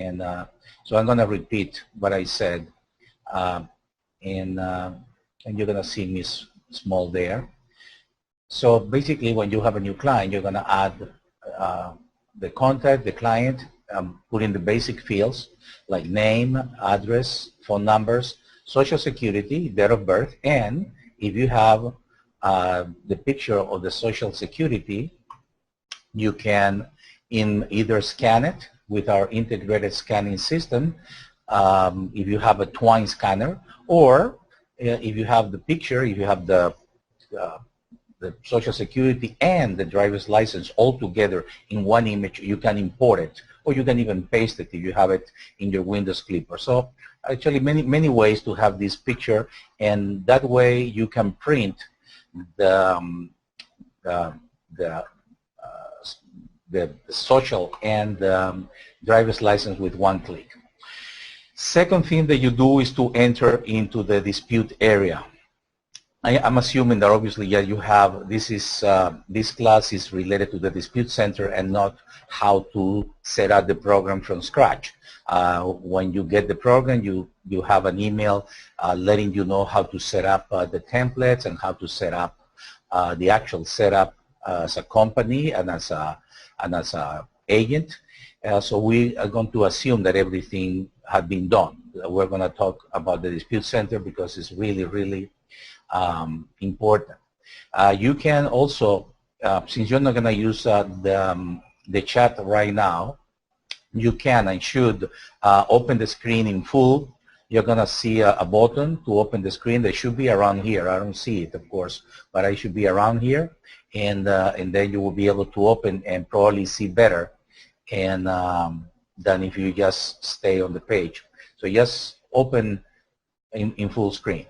And so I'm going to repeat what I said, and you're going to see me small there. So basically, when you have a new client, you're going to add the contact, the client, put in the basic fields like name, address, phone numbers, social security, date of birth, and if you have the picture of the social security, you can either scan it with our integrated scanning system, if you have a twine scanner, or if you have the picture, if you have the social security and the driver's license all together in one image, you can import it, or you can even paste it if you have it in your Windows Clipper. So actually many ways to have this picture, and that way you can print the social and driver's license with one click. Second thing that you do is to enter into the dispute area. I'm assuming that obviously, yeah, you have, this class is related to the dispute center and not how to set up the program from scratch. When you get the program, you have an email letting you know how to set up the templates and how to set up the actual setup as a company and as a agent. So we are going to assume that everything had been done. We're going to talk about the dispute center because it's really important. You can also, since you're not going to use the chat right now, you can and should open the screen in full. You're going to see a button to open the screen. They should be around here. I don't see it, of course, but I should be around here. And then you will be able to open and probably see better and than if you just stay on the page. So just open in full screen.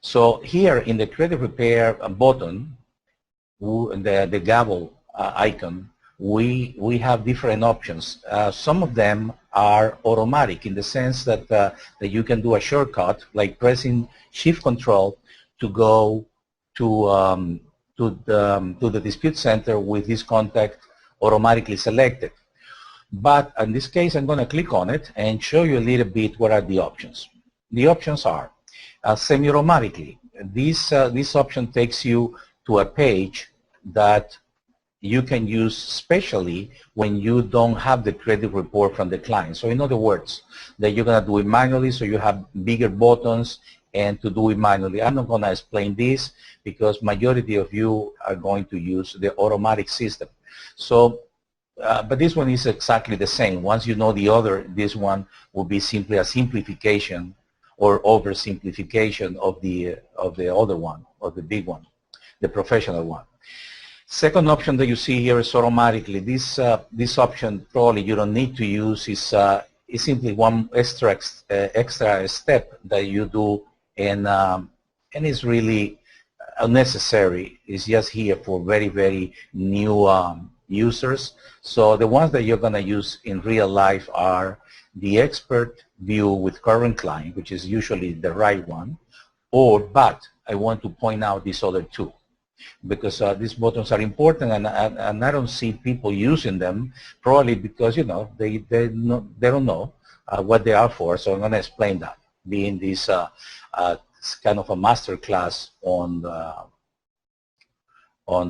So here in the credit repair button, the gavel icon, we have different options. Some of them are automatic in the sense that that you can do a shortcut like pressing Shift Control to go to the dispute center with this contact automatically selected. But in this case, I'm going to click on it and show you a little bit what are the options. The options are semi-automatically. This option takes you to a page that you can use especially when you don't have the credit report from the client. So in other words, that you're going to do it manually, so you have bigger buttons and to do it manually. I'm not going to explain this because majority of you are going to use the automatic system. So, but this one is exactly the same. Once you know the other, this one will be simply a simplification or oversimplification of the other one, or the big one, the professional one. Second option that you see here is automatically. This option probably you don't need to use. Is simply one extra step that you do, and it's really unnecessary. It's just here for very new users. So the ones that you're going to use in real life are the expert view with current client, which is usually the right one, but I want to point out these other two, because these buttons are important, and I don't see people using them, probably because, you know, they don't know what they are for. So I'm going to explain that, being this kind of a master class on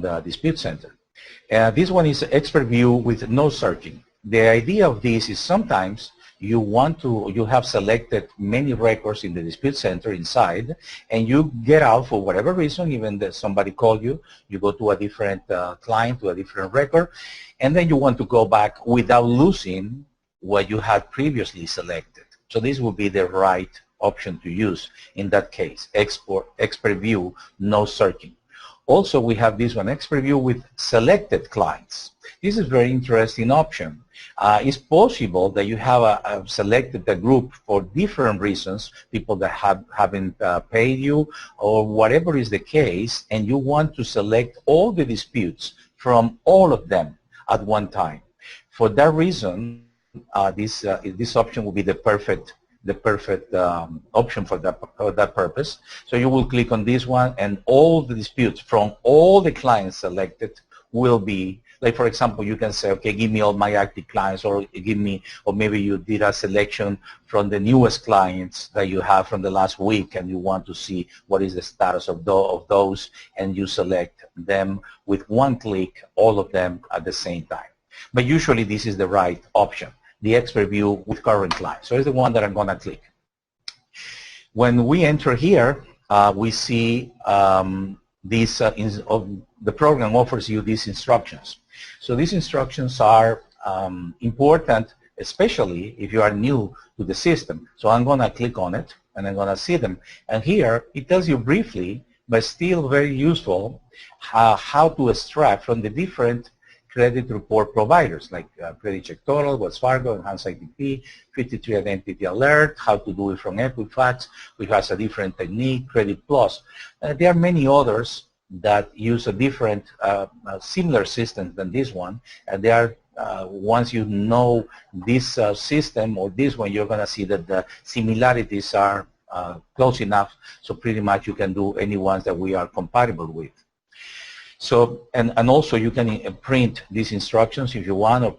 the dispute center. This one is expert view with no searching. The idea of this is sometimes you have selected many records in the dispute center inside, and you get out for whatever reason, even that somebody called you, you go to a different client, to a different record, and then you want to go back without losing what you had previously selected. So this will be the right option to use in that case, expert view, no searching. Also, we have this one, expert view with selected clients. This is a very interesting option. It's possible that you have selected a group for different reasons, people that haven't paid you or whatever is the case, and you want to select all the disputes from all of them at one time. For that reason, this option will be the perfect option for that purpose. So you will click on this one, and all the disputes from all the clients selected will be Like for example, you can say, okay, give me all my active clients, or give me, or maybe you did a selection from the newest clients that you have from the last week, and you want to see what is the status of those, and you select them with one click, all of them at the same time. But usually this is the right option, the expert view with current clients. So it's the one that I'm going to click. When we enter here, we see the program offers you these instructions. So these instructions are important, especially if you are new to the system. So I'm going to click on it, and I'm going to see them. And here, it tells you briefly, but still very useful, how to extract from the different credit report providers, like Credit Check Total, Wells Fargo, Enhanced ITP, 53 Identity Alert, how to do it from Equifax, which has a different technique, Credit Plus. There are many others that use a different, similar system than this one, and they are, once you know this system or this one, you're going to see that the similarities are close enough, so pretty much you can do any ones that we are compatible with. So, and also you can print these instructions if you want, or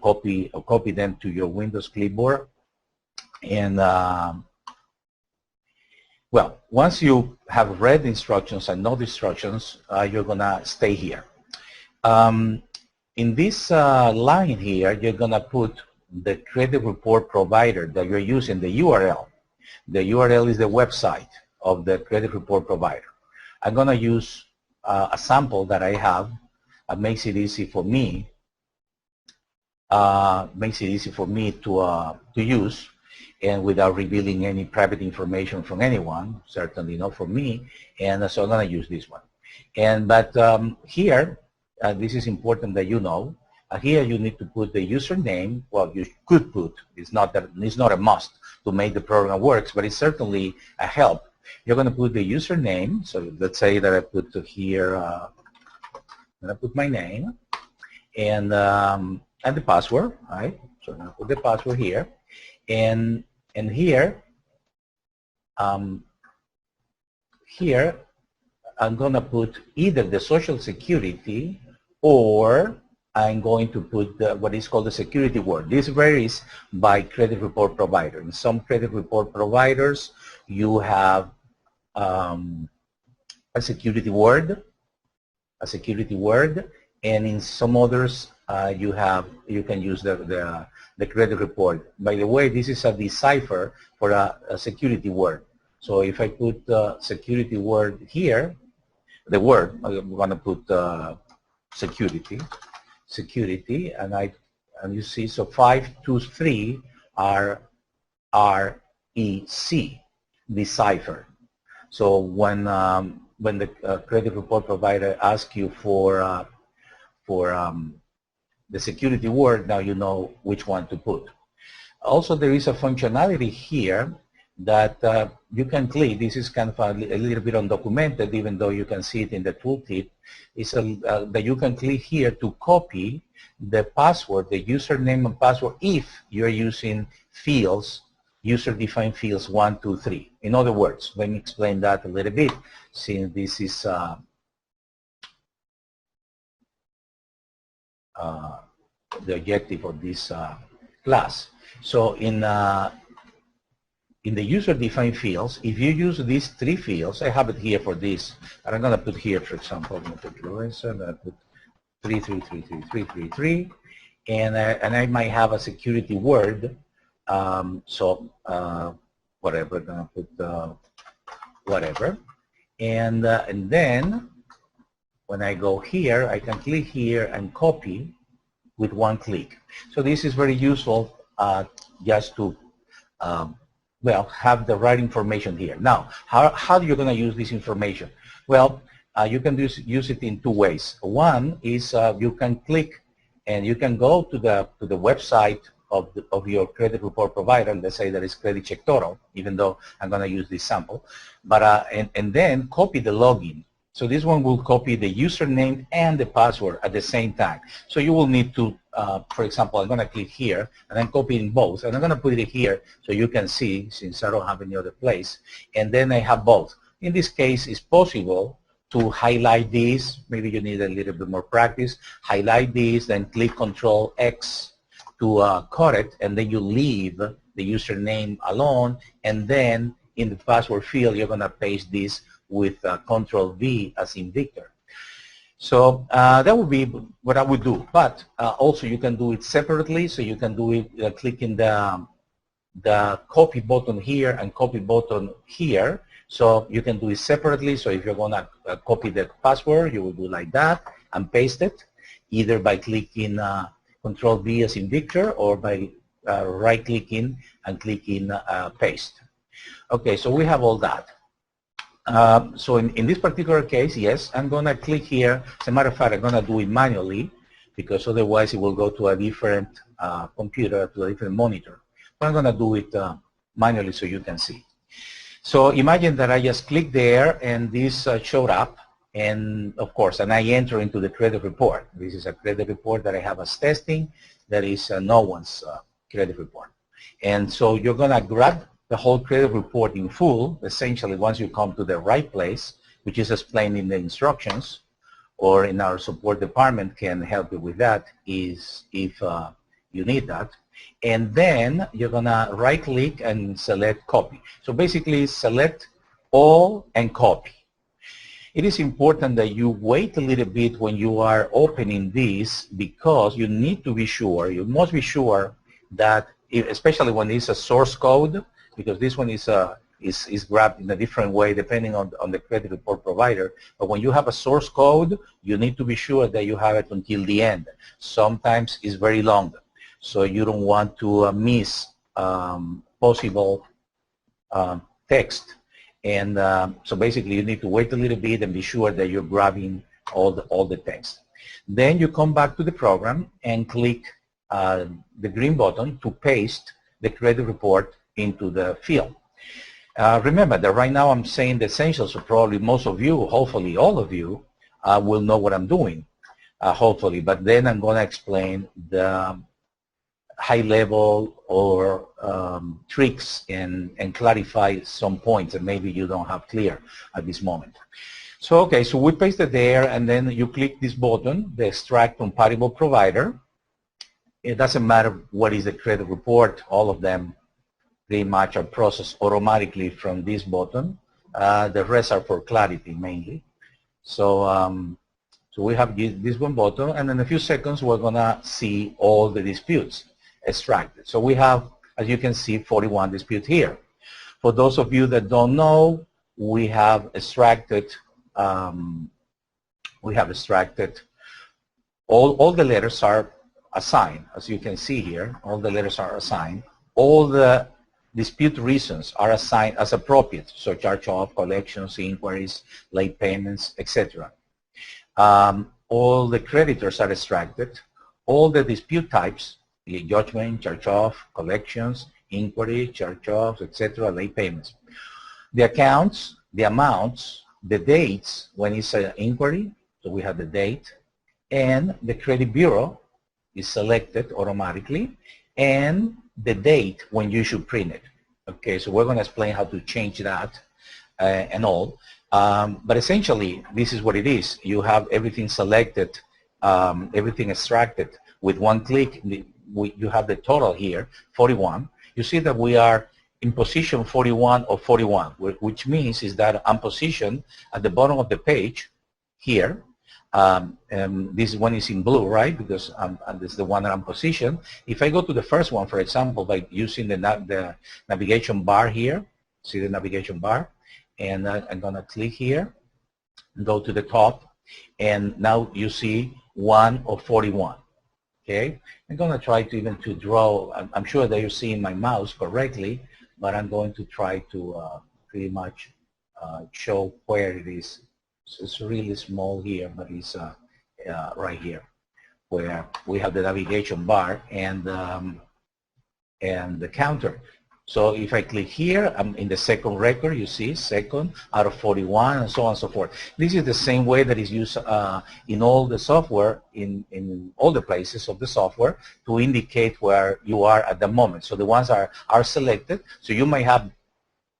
copy them to your Windows clipboard. And well, once you have read the instructions and know the instructions, you're gonna stay here. In this line here, you're gonna put the credit report provider that you're using, the URL. The URL is the website of the credit report provider. I'm gonna use a sample that I have. Makes it easy for me. To use, and without revealing any private information from anyone, certainly not from me. And so I'm going to use this one. And but here, this is important that you know. Here you need to put the username. Well, you could put. It's not a must to make the program works, but it's certainly a help. You're going to put the username. So let's say that I put here, I'm going to put my name and the password, right? So I'm going to put the password here, and here, here I'm going to put either the Social Security, or I'm going to put what is called the security word. This varies by credit report provider. In some credit report providers, you have a security word, and in some others you can use the credit report. By the way, this is a decipher for a security word. So if I put security word here, the word, I'm going to put security, and you see, so 523 are REC, decipher. So when the credit report provider asks you for the security word, now you know which one to put. Also, there is a functionality here that you can click. This is kind of a little bit undocumented, even though you can see it in the tooltip. It's that you can click here to copy the password, the username and password, if you're using fields, user-defined fields 1, 2, 3. In other words, let me explain that a little bit, since this is the objective of this class. So in the user-defined fields, if you use these 3 fields, I have it here for this, and I'm going to put here, for example, I'm going to put Lorenzo, I'm going to put 3333333, and I might have a security word, so whatever, I'm going to put whatever, and then when I go here, I can click here and copy with one click. So this is very useful just to well, have the right information here. Now, how are you going to use this information? Well, you can use it in 2 ways. One is you can click and you can go to the website of your credit report provider. Let's say that is Credit Check Total, even though I'm going to use this sample. But and then copy the login. So this one will copy the username and the password at the same time. So you will need to, for example, I'm going to click here and I'm copying both, and I'm going to put it here so you can see, since I don't have any other place. And then I have both. In this case, it's possible to highlight this. Maybe you need a little bit more practice. Highlight this, then click Control X to cut it, and then you leave the username alone, and then in the password field, you're going to paste this with Control V as in Victor. So that would be what I would do. But also you can do it separately. So you can do it clicking the copy button here and copy button here. So you can do it separately. So if you're going to copy the password, you will do like that and paste it, either by clicking Control V as in Victor, or by right-clicking and clicking paste. Okay, so we have all that. So in this particular case, yes, I'm going to click here. As a matter of fact, I'm going to do it manually, because otherwise it will go to a different computer, to a different monitor. But I'm going to do it manually so you can see. So imagine that I just click there and this showed up, and of course, and I enter into the credit report. This is a credit report that I have as testing. That is no one's credit report. And so you're going to grab the whole credit report in full, essentially, once you come to the right place, which is explained in the instructions, or in our support department can help you with that, is if you need that. And then you're going to right-click and select copy. So basically, select all and copy. It is important that you wait a little bit when you are opening this, because you need to be sure, you must be sure that, especially when it's a source code, because this one is grabbed in a different way depending on the credit report provider. But when you have a source code, you need to be sure that you have it until the end. Sometimes it's very long, so you don't want to miss possible text. And so basically you need to wait a little bit and be sure that you're grabbing all the text. Then you come back to the program and click the green button to paste the credit report into the field. Remember that right now I'm saying the essentials, so probably most of you, hopefully all of you, will know what I'm doing, hopefully. But then I'm going to explain the high level or tricks and clarify some points that maybe you don't have clear at this moment. So okay, so we paste it there, and then you click this button, the extract compatible provider. It doesn't matter what is the credit report, all of them pretty much are processed automatically from this button. The rest are for clarity mainly. So so we have this one button, and in a few seconds we're gonna see all the disputes extracted. So we have, as you can see, 41 disputes here. For those of you that don't know, we have extracted all the letters are assigned. As you can see here, all the letters are assigned. All the dispute reasons are assigned as appropriate, so charge-off, collections, inquiries, late payments, etc. All the creditors are extracted. All the dispute types, the judgment, charge-off, collections, inquiry, charge-offs, etc., late payments. The accounts, the amounts, the dates when it's an inquiry, so we have the date, and the credit bureau is selected automatically, and the date when you should print it. Okay, so we're going to explain how to change that and all. But essentially, this is what it is. You have everything selected, everything extracted with one click. You have the total here, 41. You see that we are in position 41 of 41, which means is that I'm positioned at the bottom of the page here. This one is in blue, right? Because this is the one that I'm positioned. If I go to the first one, for example, by using the navigation bar here, see the navigation bar, and I'm going to click here, go to the top, and now you see 1 of 41. Okay, I'm going to try to even to draw. I'm sure that you're seeing my mouse correctly, but I'm going to try to pretty much show where it is. So it's really small here, but it's right here, where we have the navigation bar and the counter. So if I click here, I'm in the second record, you see, second out of 41, and so on and so forth. This is the same way that is used in all the software, in all the places of the software, to indicate where you are at the moment. So the ones are selected. So you may have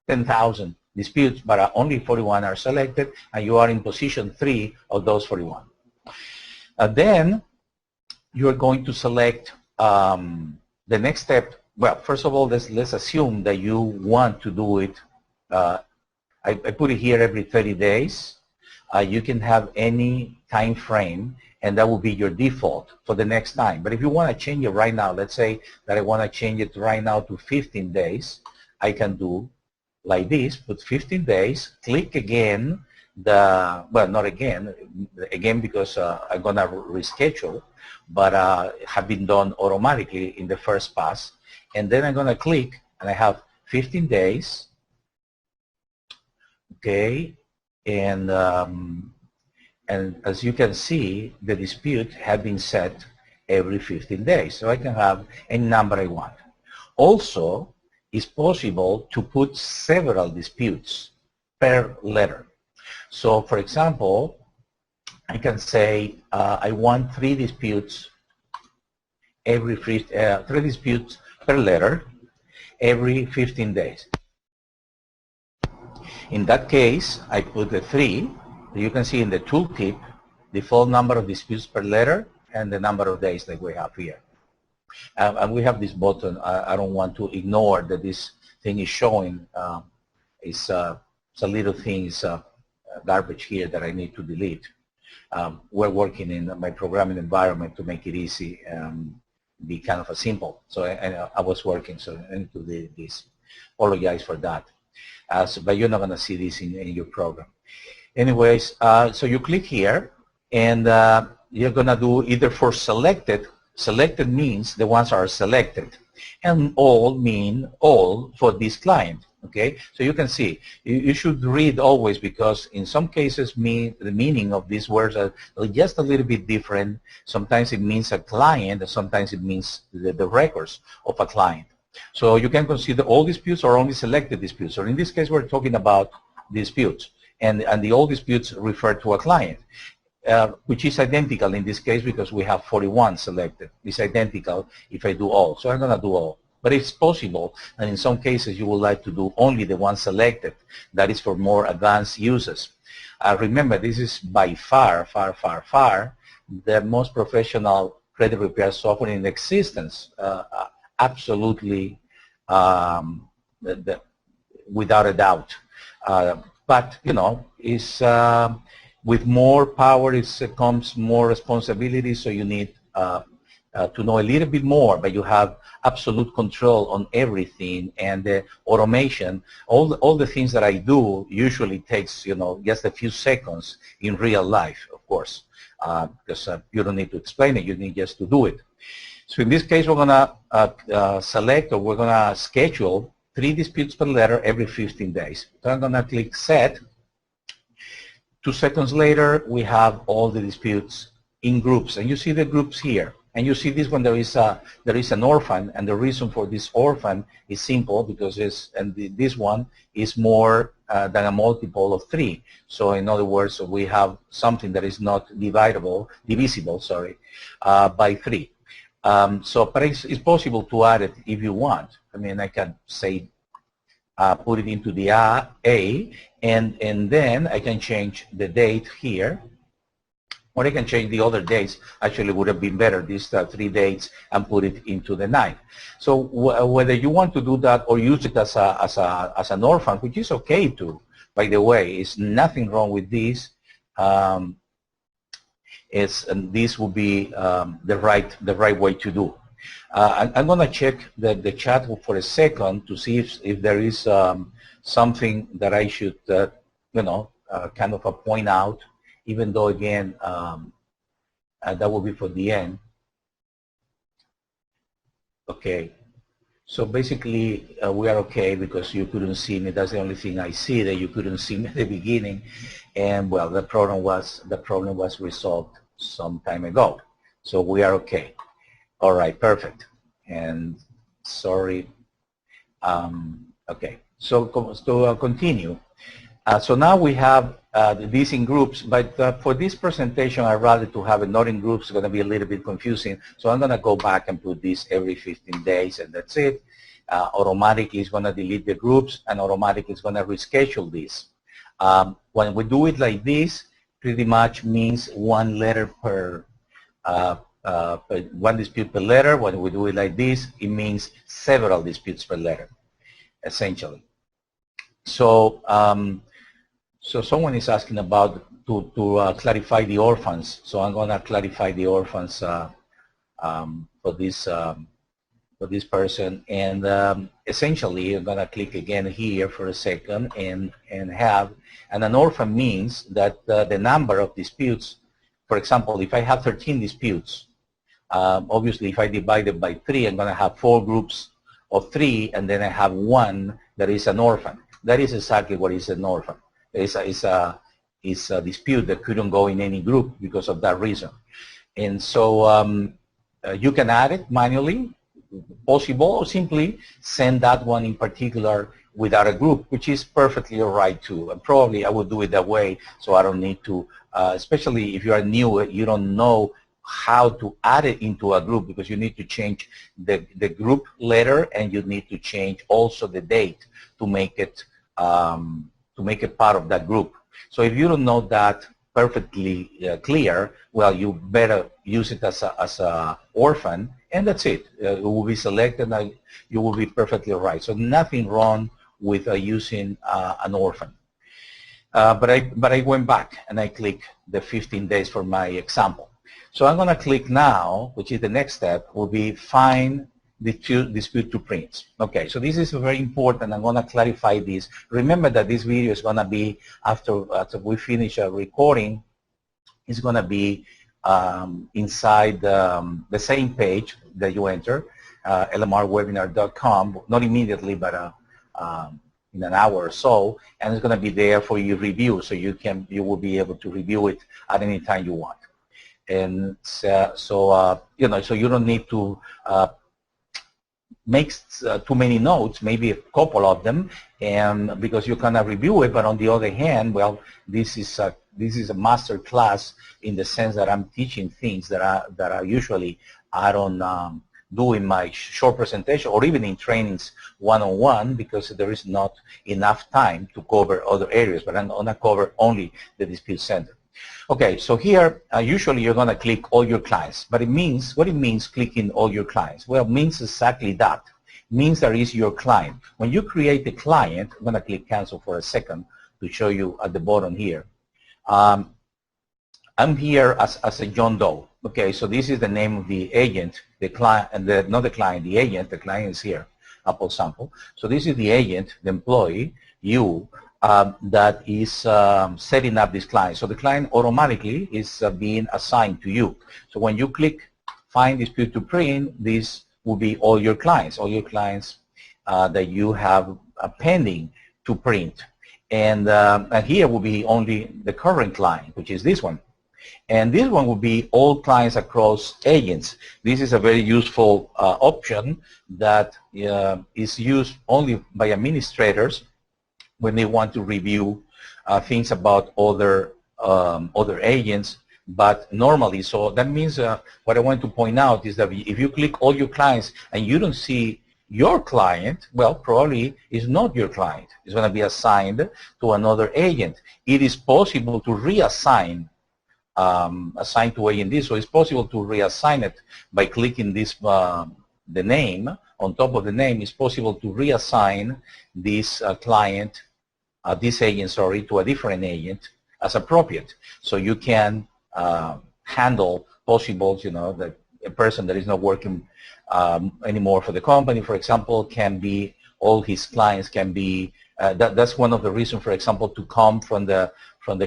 10,000 disputes, but only 41 are selected, and you are in position 3 of those 41. Then you're going to select the next step. Well, first of all, let's assume that you want to do it. I put it here every 30 days. You can have any time frame, and that will be your default for the next time. But if you want to change it right now, let's say that I want to change it right now to 15 days, I can do like this, put 15 days, click again, well, not again because I'm going to reschedule, but have been done automatically in the first pass. And then I'm going to click, and I have 15 days, okay, and as you can see, the dispute has been set every 15 days. So I can have any number I want. Also, it's possible to put several disputes per letter. So, for example, I can say I want 3 disputes every 3 disputes per letter every 15 days. In that case, I put the 3. You can see in the tooltip the full number of disputes per letter and the number of days that we have here. And we have this button. I don't want to ignore that this thing is showing. It's a little thing, it's garbage here that I need to delete. We're working in my programming environment to make it easy, be kind of a simple. So I was working, so I need to delete this. Apologize for that. But you're not going to see this in your program. Anyways, so you click here, and you're going to do either for selected. Selected means the ones are selected, and all mean all for this client. Okay, so you can see you should read always, because in some cases the meaning of these words are just a little bit different. Sometimes it means a client, and sometimes it means the records of a client. So you can consider all disputes or only selected disputes. So in this case, we're talking about disputes, and the all disputes refer to a client. Which is identical in this case because we have 41 selected. It's identical if I do all. So I'm going to do all. But it's possible, and in some cases you would like to do only the one selected. That is for more advanced users. Remember, this is by far the most professional credit repair software in existence. Absolutely, without a doubt. But, you know, it's... with more power, it comes more responsibility, so you need to know a little bit more, but you have absolute control on everything, and the automation, all the things that I do usually takes, you know, just a few seconds in real life, of course, because you don't need to explain it, you need just to do it. So in this case, we're going to select, or we're going to schedule 3 disputes per letter every 15 days. So I'm going to click Set. 2 seconds later, we have all the disputes in groups, and you see the groups here. And you see this one, there is an orphan, and the reason for this orphan is simple because this one is more than a multiple of 3. So in other words, we have something that is not divisible, by 3. But it's possible to add it if you want. I mean, I can say put it into the A, and then I can change the date here, or I can change the other dates. Actually, would have been better, these 3 dates, and put it into the 9th. So whether you want to do that or use it as an orphan, which is okay too, by the way, is nothing wrong with this. And this will be the right way to do. I'm going to check the chat for a second to see if there is something that I should, you know, kind of point out, even though, again, that will be for the end. Okay. So basically, we are okay because you couldn't see me. That's the only thing I see, that you couldn't see me at the beginning. And, well, the problem was resolved some time ago. So we are okay. All right, perfect. And sorry. Okay, so to continue. So now we have these in groups, but for this presentation, I'd rather to have it not in groups. It's going to be a little bit confusing. So I'm going to go back and put this every 15 days, and that's it. automatically it's going to delete the groups, and automatically it's going to reschedule this. When we do it like this, pretty much means one letter per, one dispute per letter. When we do it like this, it means several disputes per letter, essentially. So, so someone is asking about to clarify the orphans. So I'm going to clarify the orphans for this person, and essentially I'm going to click again here for a second and an orphan means that the number of disputes, for example, if I have 13 disputes, obviously if I divide it by 3, I'm going to have 4 groups of 3, and then I have 1 that is an orphan. That is exactly what is an orphan. It's a dispute that couldn't go in any group because of that reason. And so you can add it manually, possible, or simply send that one in particular without a group, which is perfectly all right too. And probably I would do it that way, so I don't need to, especially if you are new, you don't know how to add it into a group, because you need to change the group letter, and you need to change also the date to make it part of that group. So if you don't know that perfectly clear, well, you better use it as a orphan, and that's it. It will be selected, and you will be perfectly all right. So nothing wrong with using an orphan. But I went back and I click the 15 days for my example. So I'm going to click now, which is the next step, will be find dispute to print. Okay, so this is very important. I'm going to clarify this. Remember that this video is going to be after we finish recording. It's going to be inside the same page that you enter, lmrwebinar.com, not immediately, but in an hour or so, and it's going to be there for you review, so you will be able to review it at any time you want. And so you know, so you don't need to make too many notes, maybe a couple of them, and because you cannot review it. But on the other hand, well, this is a master class in the sense that I'm teaching things that I usually I don't do in my short presentation or even in trainings one-on-one, because there is not enough time to cover other areas. But I'm going to cover only the dispute center. Okay, so here usually you're going to click all your clients, but what it means clicking all your clients? Well, it means exactly that. It means there is your client. When you create the client, I'm going to click cancel for a second to show you at the bottom here. I'm here as a John Doe. Okay, so this is the name of the agent, the client, and not the client, the agent. The client is here, Apple Sample. So this is the agent, the employee, you. That is setting up this client. So the client automatically is being assigned to you. So when you click find dispute to print, this will be all your clients that you have pending to print. And here will be only the current client, which is this one. And this one will be all clients across agents. This is a very useful option that is used only by administrators when they want to review things about other agents. But normally, so that means what I want to point out is that if you click all your clients and you don't see your client, well, probably it's not your client. It's going to be assigned to another agent. It is possible to reassign assigned to agent D, so it's possible to reassign it by clicking this the name. On top of the name, it's possible to reassign this client, this agent, sorry, to a different agent as appropriate. So you can handle possible, you know, that a person that is not working anymore for the company, for example, can be, all his clients can be, that's one of the reasons, for example, to come from the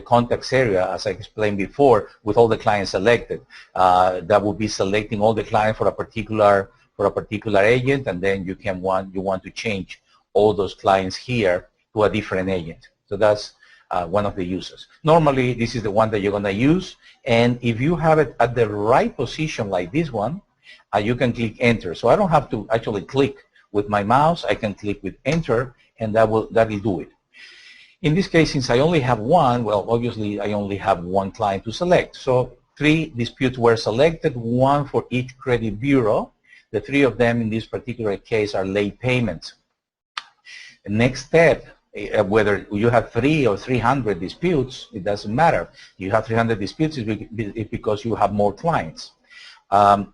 contacts area, as I explained before, with all the clients selected. That would be selecting all the clients for a particular agent, and then you want to change all those clients here to a different agent. So that's one of the uses. Normally, this is the one that you're going to use, and if you have it at the right position like this one, you can click enter. So I don't have to actually click with my mouse. I can click with enter, and that will do it. In this case, since I only have one, well, obviously I only have one client to select. So 3 disputes were selected, 1 for each credit bureau. The three of them in this particular case are late payments. The next step, whether you have 3 or 300 disputes, it doesn't matter. You have 300 disputes it's because you have more clients.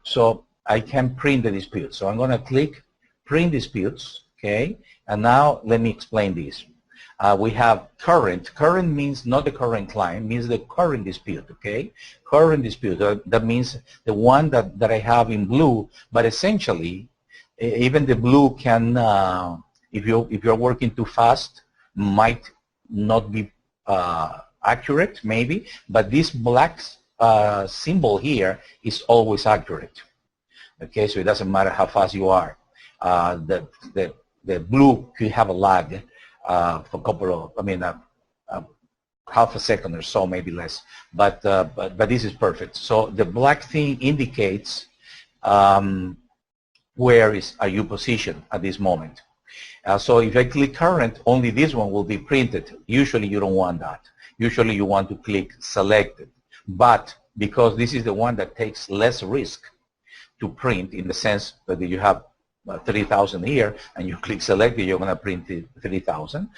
So I can print the dispute. So I'm going to click print disputes, okay? And now let me explain this. We have current. Current means not the current client, means the current dispute, okay? Current dispute, that means the one that I have in blue, but essentially, even the blue can, if you're working too fast, might not be accurate, maybe, but this black symbol here is always accurate, okay? So it doesn't matter how fast you are. The blue could have a lag for a couple of, half a second or so, maybe less. But this is perfect. So the black thing indicates where are you positioned at this moment. So if I click current, only this one will be printed. Usually you don't want that. Usually you want to click selected. But because this is the one that takes less risk to print, in the sense that you have 3,000 here, and you click select it, you're going to print 3,000.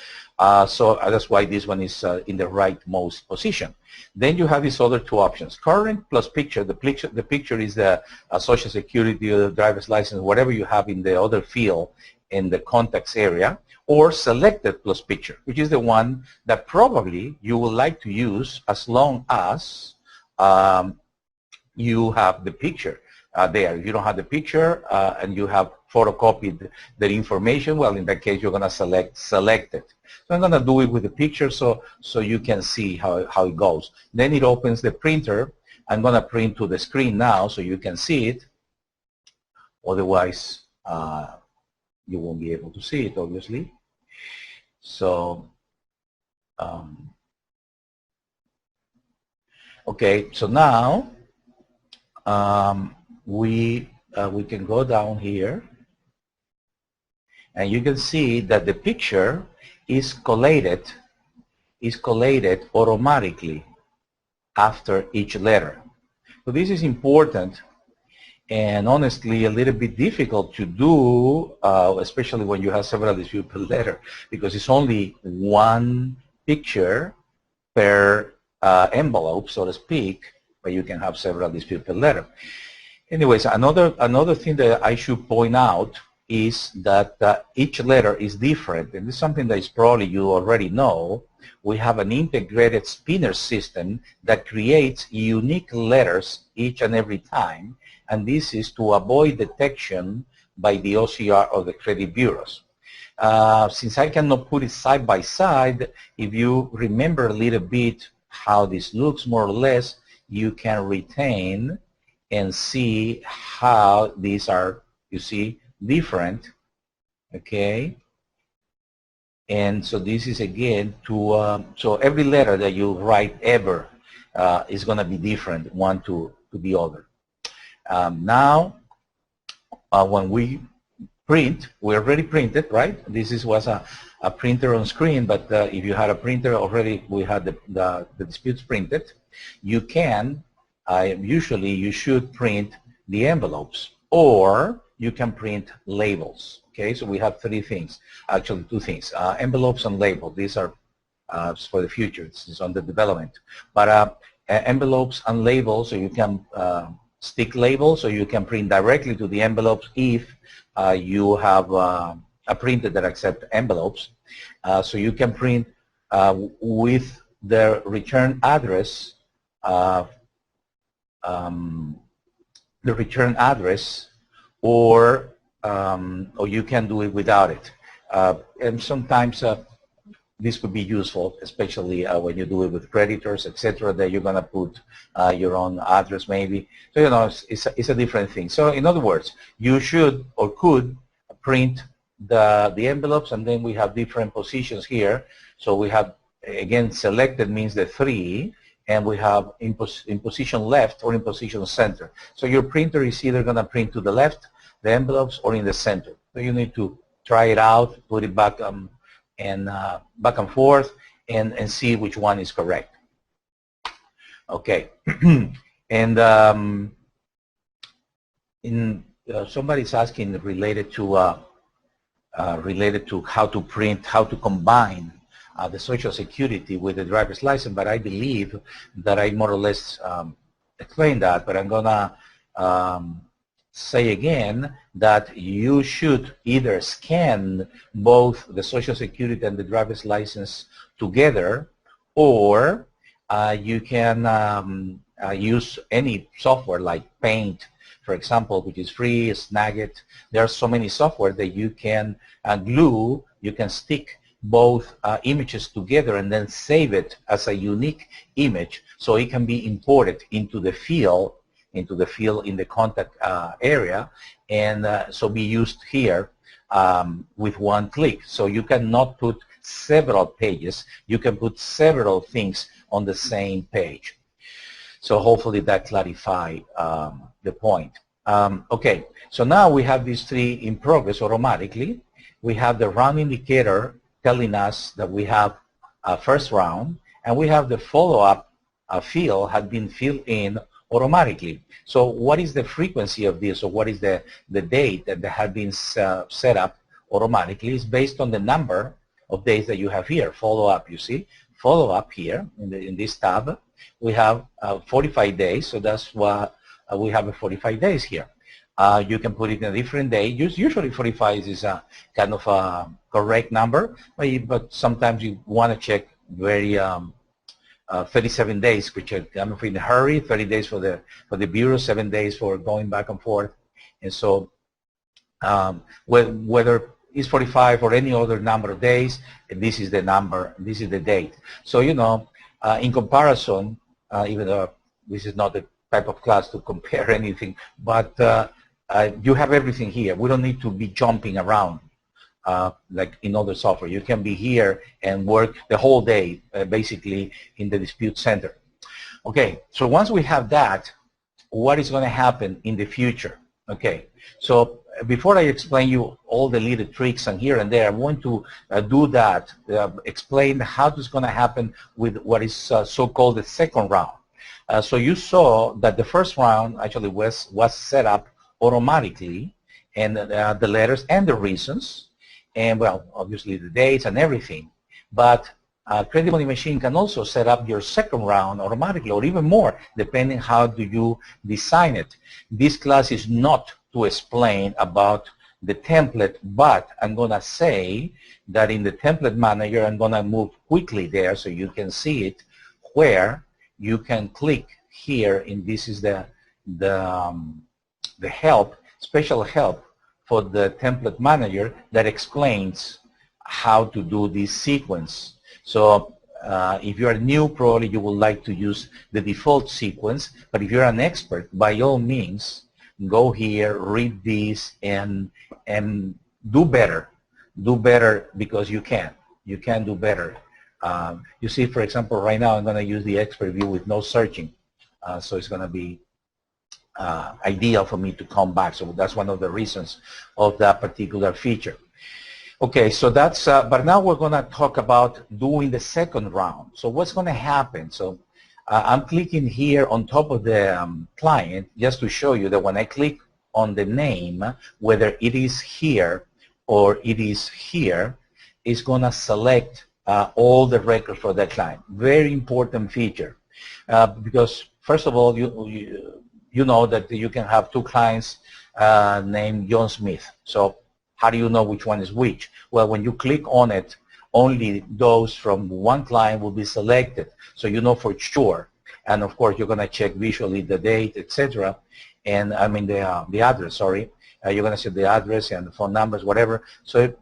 So that's why this one is in the rightmost position. Then you have these other two options: current plus picture. The picture is the Social Security or the driver's license, whatever you have in the other field in the contacts area, or selected plus picture, which is the one that probably you would like to use as long as you have the picture there. If you don't have the picture and you have photocopied the information, well, in that case, you're going to select selected. So I'm going to do it with the picture so you can see how it goes. Then it opens the printer. I'm going to print to the screen now so you can see it. Otherwise, you won't be able to see it, obviously. So, okay, so now we can go down here, and you can see that the picture is collated automatically after each letter. So this is important, and honestly a little bit difficult to do, especially when you have several disputes per letter, because it's only one picture per envelope, so to speak, but you can have several disputes per letter. Anyways, another thing that I should point out is that each letter is different, and this is something that is probably you already know. We have an integrated spinner system that creates unique letters each and every time, and this is to avoid detection by the OCR or the credit bureaus. Since I cannot put it side by side, if you remember a little bit how this looks more or less, you can retain and see how these are, you see, different, okay? And so this is again to, so every letter that you write ever is going to be different one to the other. Now, when we print, we already printed, right? This was a printer on screen, but if you had a printer already, we had the disputes printed. You can, usually you should print the envelopes, or you can print labels. Okay, so we have three things, actually two things, envelopes and labels. These are for the future, it's under development. But envelopes and labels, so you can stick labels, so you can print directly to the envelopes if you have a printer that accepts envelopes. So you can print with the return address, or you can do it without it. And sometimes this could be useful, especially when you do it with creditors, etc., that you're going to put your own address maybe. So, you know, it's a different thing. So, in other words, you should or could print the envelopes, and then we have different positions here. So we have, again, selected means the 3, and we have in position left or in position center. So your printer is either going to print to the left, the envelopes, or in the center. So you need to try it out, put it back and back and forth, and see which one is correct. Okay, and somebody's asking related to how to print, how to combine the Social Security with the driver's license, but I believe that I more or less explained that, but I'm gonna say again that you should either scan both the Social Security and the driver's license together, or you can use any software like Paint, for example, which is free, Snagit. There are so many software that you can glue, you can stick both images together and then save it as a unique image so it can be imported into the field in the contact area, and so be used here with one click. So you cannot put several pages, you can put several things on the same page. So hopefully that clarifies the point. Okay, so now we have these three in progress automatically. We have the round indicator telling us that we have a first round, and we have the follow-up field had been filled in automatically. So what is the frequency of this, or what is the date that had been set up automatically? Is based on the number of days that you have here. Follow-up, you see, follow-up here in this tab. We have 45 days, so that's what we have 45 days here. You can put it in a different day. Usually 45 is a kind of a correct number, but sometimes you want to check very 37 days, which are kind of in a hurry. 30 days for the bureau, 7 days for going back and forth, and so whether it's 45 or any other number of days, this is the number, this is the date. So in comparison, even though this is not the type of class to compare anything, but you have everything here. We don't need to be jumping around like in other software. You can be here and work the whole day basically in the dispute center. Okay, so once we have that, what is going to happen in the future? Okay, so before I explain you all the little tricks and here and there, I want to do that, explain how this is going to happen with what is so-called the second round. So you saw that the first round actually was set up automatically, and the letters and the reasons, and well, obviously the dates and everything. But Credit Money Machine can also set up your second round automatically, or even more, depending how do you design it. This class is not to explain about the template, but I'm going to say that in the template manager, I'm going to move quickly there so you can see it, where you can click here, and this is the help, special help for the template manager that explains how to do this sequence. So if you're new, probably you would like to use the default sequence, but if you're an expert, by all means, go here, read this, and do better. Do better, because you can do better. You see, for example, right now I'm going to use the expert view with no searching, so it's going to be ideal for me to come back. So that's one of the reasons of that particular feature. Okay, so that's, but now we're going to talk about doing the second round. So what's going to happen? So I'm clicking here on top of the client just to show you that when I click on the name, whether it is here or it is here, it's going to select all the records for that client. Very important feature, because first of all, you know that you can have two clients named John Smith. So how do you know which one is which? Well, when you click on it, only those from one client will be selected, so you know for sure. And of course, you're going to check visually the date, etc. And I mean the address. Sorry, you're going to see the address and the phone numbers, whatever. So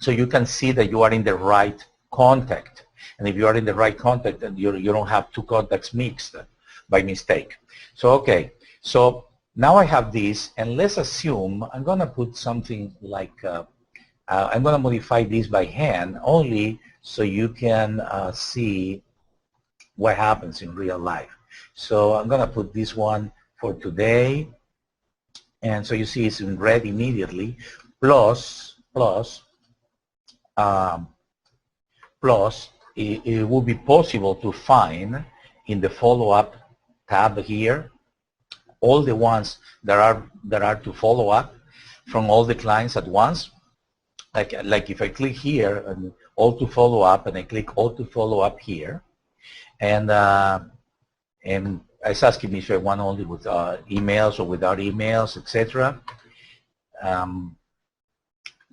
you can see that you are in the right contact. And if you are in the right contact, then you don't have two contacts mixed by mistake. So okay, so now I have this, and let's assume I'm going to put something like, I'm going to modify this by hand only so you can see what happens in real life. So I'm going to put this one for today, and so you see it's in red immediately, plus it will be possible to find in the follow-up tab here all the ones that are to follow up from all the clients at once. Like if I click here and all to follow up, and I click all to follow up here, and it's asking me if I want only with emails or without emails, etc.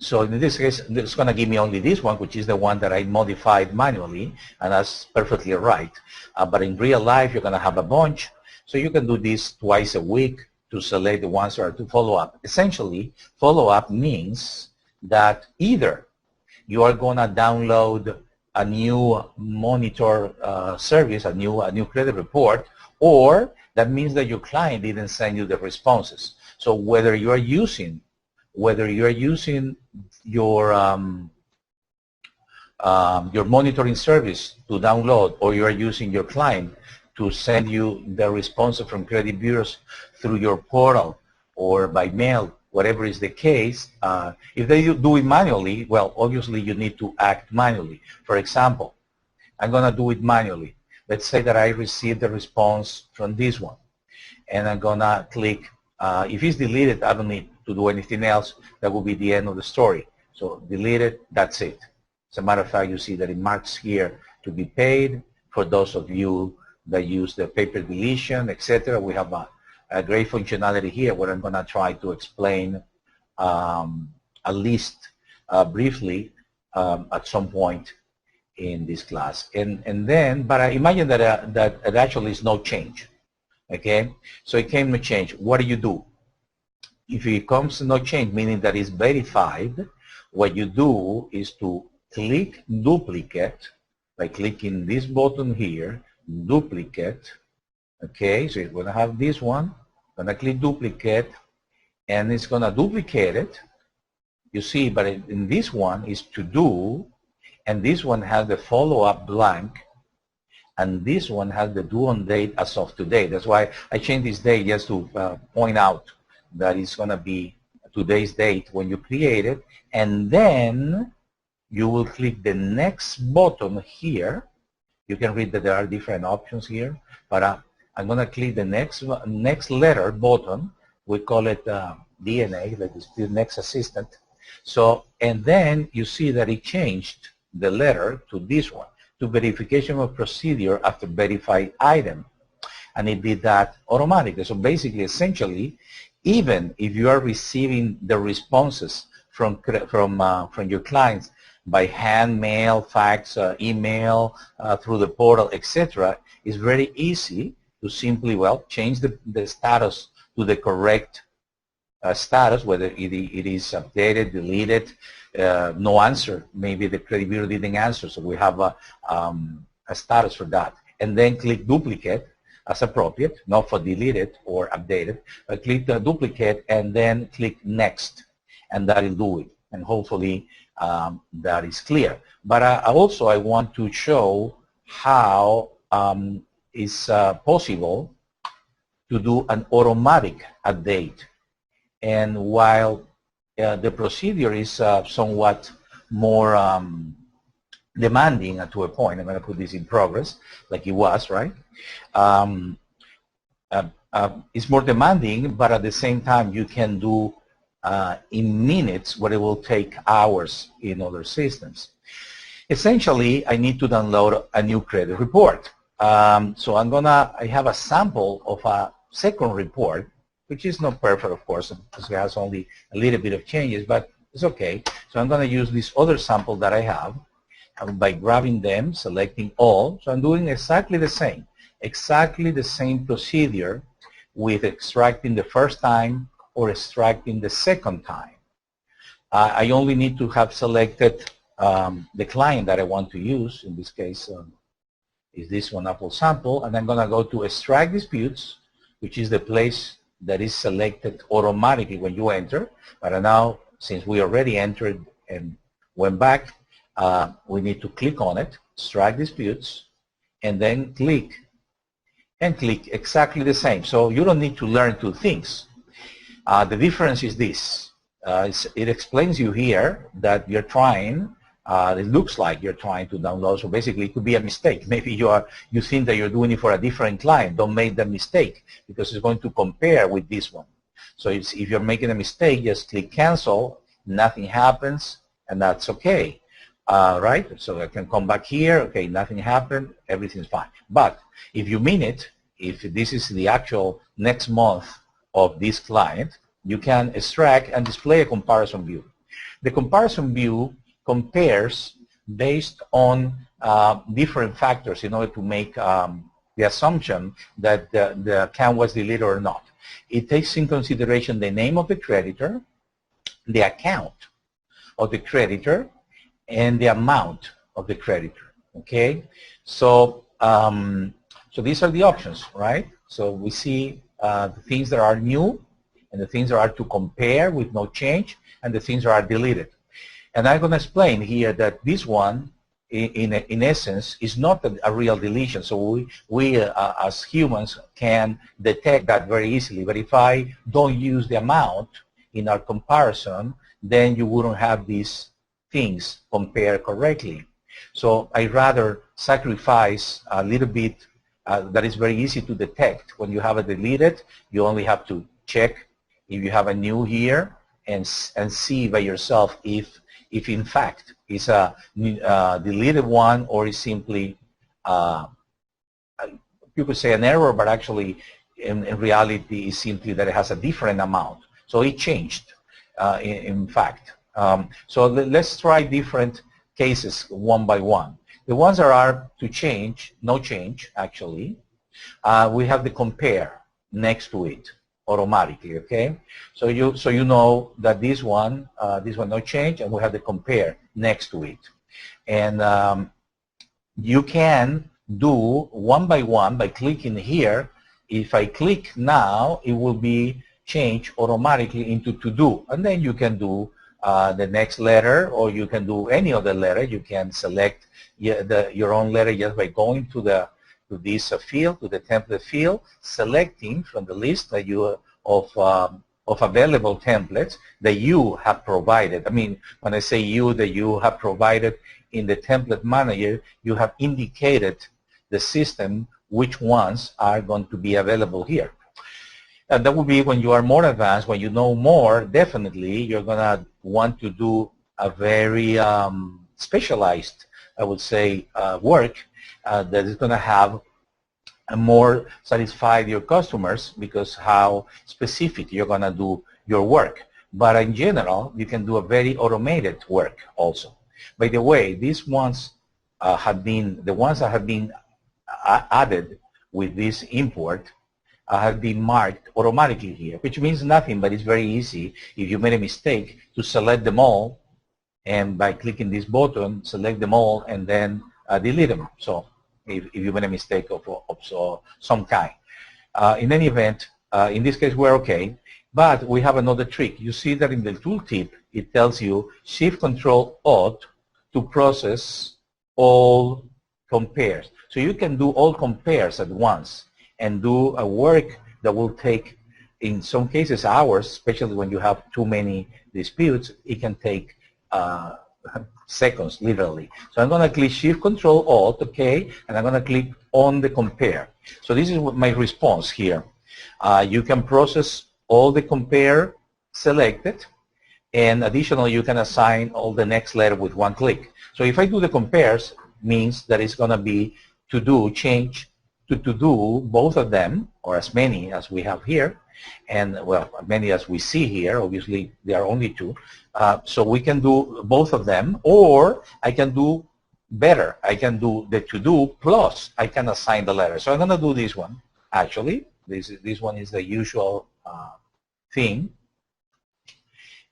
So in this case, it's going to give me only this one, which is the one that I modified manually, and that's perfectly right. But in real life, you're going to have a bunch. So you can do this twice a week to select the ones that are to follow up. Essentially, follow up means that either you are going to download a new monitor service, a new credit report, or that means that your client didn't send you the responses. So whether you are using your monitoring service to download, or you are using your client to send you the responses from credit bureaus through your portal or by mail, whatever is the case, if they do it manually, well, obviously you need to act manually. For example, I'm going to do it manually. Let's say that I received the response from this one, and I'm going to click. If it's deleted, I don't need to do anything else. That will be the end of the story. So delete it, that's it. As a matter of fact, you see that it marks here to be paid. For those of you that use the paper deletion, etc., we have a great functionality here where I'm going to try to explain at least briefly at some point in this class. And then, but I imagine that it actually is no change. Okay, so it came no change. What do? If it comes to no change, meaning that it's verified, what you do is to click duplicate by clicking this button here, duplicate. Okay, so you're going to have this one, going to click duplicate, and it's going to duplicate it. You see, but in this one is to do, and this one has the follow-up blank, and this one has the due on date as of today. That's why I changed this date just to point out that it's going to be today's date when you create it, and then you will click the next button here. You can read that there are different options here, but I'm going to click the next letter button. We call it DNA, like the next assistant. So, and then you see that it changed the letter to this one, to verification of procedure after verified item, and it did that automatically. So basically, essentially, even if you are receiving the responses from your clients by hand, mail, fax, email, through the portal, etc., it's very easy to simply, well, change the status to the correct status, whether it is updated, deleted, no answer. Maybe the credit bureau didn't answer, so we have a status for that. And then click duplicate as appropriate, not for deleted or updated, but click the duplicate and then click next, and that will do it. And hopefully that is clear. But I want to show how it's possible to do an automatic update. And while the procedure is somewhat more demanding to a point, I'm going to put this in progress like it was, right? It's more demanding, but at the same time you can do in minutes what it will take hours in other systems. Essentially, I need to download a new credit report. So I have a sample of a second report, which is not perfect, of course, because it has only a little bit of changes, but it's okay. So I'm going to use this other sample that I have by grabbing them, selecting all. So I'm doing exactly the same procedure with extracting the first time or extracting the second time. I only need to have selected the client that I want to use. In this case, is this one, Apple sample, and I'm going to go to extract disputes, which is the place that is selected automatically when you enter. But now, since we already entered and went back, we need to click on it, extract disputes, and then click exactly the same. So you don't need to learn two things. The difference is this. It explains you here that you're trying it looks like you're trying to download. So basically, it could be a mistake. Maybe you think that you're doing it for a different client. Don't make that mistake because it's going to compare with this one. So if you're making a mistake, just click cancel. Nothing happens, and that's okay. Right? So I can come back here. Okay, nothing happened. Everything's fine. But if you mean it, if this is the actual next month of this client, you can extract and display a comparison view. The comparison view compares based on different factors in order to make the assumption that the account was deleted or not. It takes in consideration the name of the creditor, the account of the creditor, and the amount of the creditor. Okay, so so these are the options, right? So we see the things that are new, and the things that are to compare with no change, and the things that are deleted. And I'm going to explain here that this one, in essence, is not a real deletion. So we as humans can detect that very easily. But if I don't use the amount in our comparison, then you wouldn't have these things compared correctly. So I rather sacrifice a little bit that is very easy to detect. When you have it deleted, you only have to check if you have a new here and see by yourself if in fact it's a deleted one or is simply you could say an error, but actually in reality is simply that it has a different amount. So it changed in fact. So let's try different cases one by one. The ones that are to change, no change actually, we have the compare next to it automatically, okay? So you know that this one no change, and we have the compare next to it. And you can do one by one by clicking here. If I click now, it will be changed automatically into to do, and then you can do the next letter, or you can do any other letter. You can select your own letter just by going to this field, to the template field, selecting from the list that you of available templates that you have provided. I mean, when I say you, that you have provided in the template manager, you have indicated the system which ones are going to be available here. And that will be when you are more advanced, when you know more, definitely you're going to want to do a very specialized, I would say, work that is going to have a more satisfied your customers because how specific you're going to do your work. But in general, you can do a very automated work also. By the way, these ones have been, the ones that have been added with this import have been marked automatically here, which means nothing, but it's very easy if you made a mistake to select them all, and by clicking this button, select them all, and then delete them. So if you made a mistake of some kind. In any event, in this case, we're okay, but we have another trick. You see that in the tooltip, it tells you Shift-Control-Alt to process all compares. So you can do all compares at once and do a work that will take, in some cases, hours, especially when you have too many disputes. It can take seconds, literally. So I'm going to click Shift-Control-Alt, okay, and I'm going to click on the compare. So this is my response here. You can process all the compare selected, and additionally, you can assign all the next letter with one click. So if I do the compares, means that it's going to be to do, change to do both of them, or as many as we have here, and well, many as we see here. Obviously, there are only two. So we can do both of them, or I can do better. I can do the to-do plus I can assign the letter. So I'm going to do this one, actually. This one is the usual thing.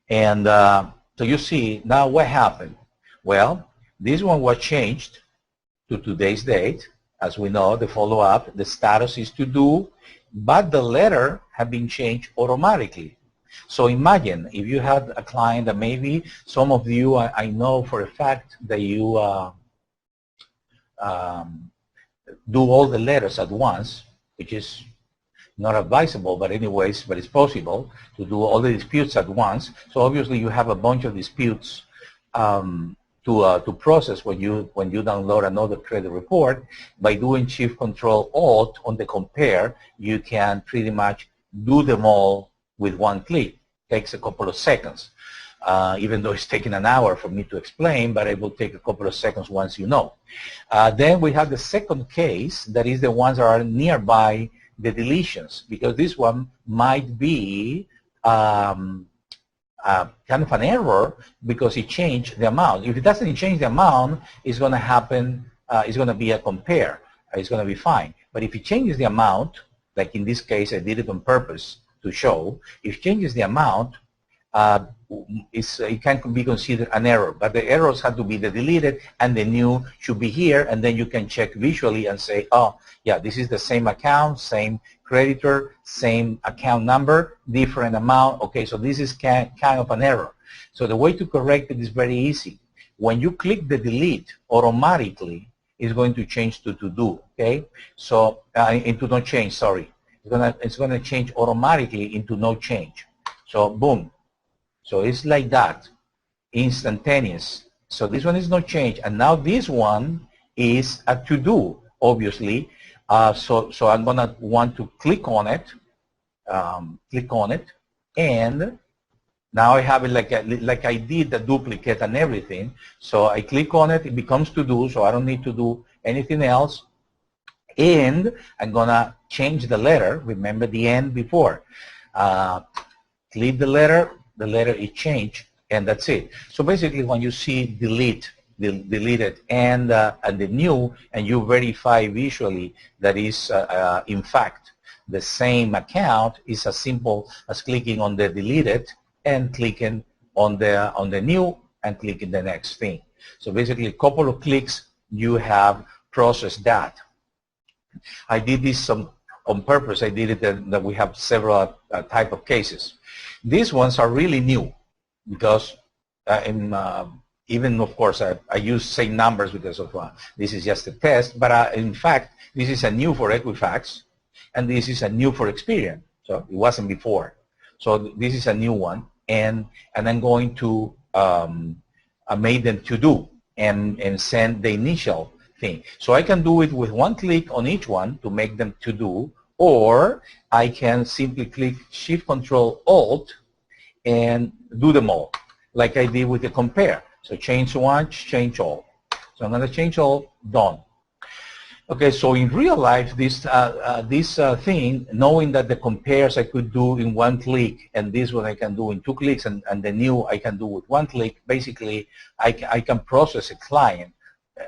And so you see, now what happened? Well, this one was changed to today's date. As we know, the follow-up, the status is to do, but the letter had been changed automatically. So imagine if you had a client that maybe some of you, I know for a fact that you do all the letters at once, which is not advisable, but anyways, but it's possible to do all the disputes at once. So obviously you have a bunch of disputes to to process when you download another credit report. By doing Shift Control Alt on the compare, you can pretty much do them all with one click. Takes a couple of seconds, even though it's taking an hour for me to explain, but it will take a couple of seconds once you know. Then we have the second case, that is the ones that are nearby the deletions, because this one might be kind of an error because it changed the amount. If it doesn't change the amount, it's going to happen, it's going to be a compare. It's going to be fine. But if it changes the amount, like in this case, I did it on purpose to show, if it changes the amount, it can be considered an error. But the errors have to be the deleted and the new should be here, and then you can check visually and say, oh, yeah, this is the same account, same creditor, same account number, different amount. Okay, so this is kind of an error. So the way to correct it is very easy. When you click the delete, automatically it's going to change to do. Okay, so into no change. Sorry, it's gonna change automatically into no change. So boom. So it's like that, instantaneous. So this one is no change, and now this one is a to do, obviously. So I'm gonna want to click on it, and now I have it like I did the duplicate and everything. So I click on it, it becomes to do, so I don't need to do anything else. And I'm gonna change the letter. Remember the end before. Click the letter is changed, and that's it. So basically, when you see deleted and the new, and you verify visually that is in fact the same account, is as simple as clicking on the deleted and clicking on the new and clicking the next thing. So basically, a couple of clicks, you have processed that. I did this on purpose. I did it that we have several type of cases. These ones are really new because even, of course, I use same numbers because of this is just a test, but in fact, this is a new for Equifax, and this is a new for Experian. So it wasn't before. So this is a new one, and I'm going to make them to do and send the initial thing. So I can do it with one click on each one to make them to do, or I can simply click Shift Control Alt and do them all, like I did with the compare. So change one, change all. So I'm going to change all, done. Okay, so in real life, this thing, knowing that the compares I could do in one click, and this one I can do in 2 clicks, and the new I can do with 1 click, basically I can process a client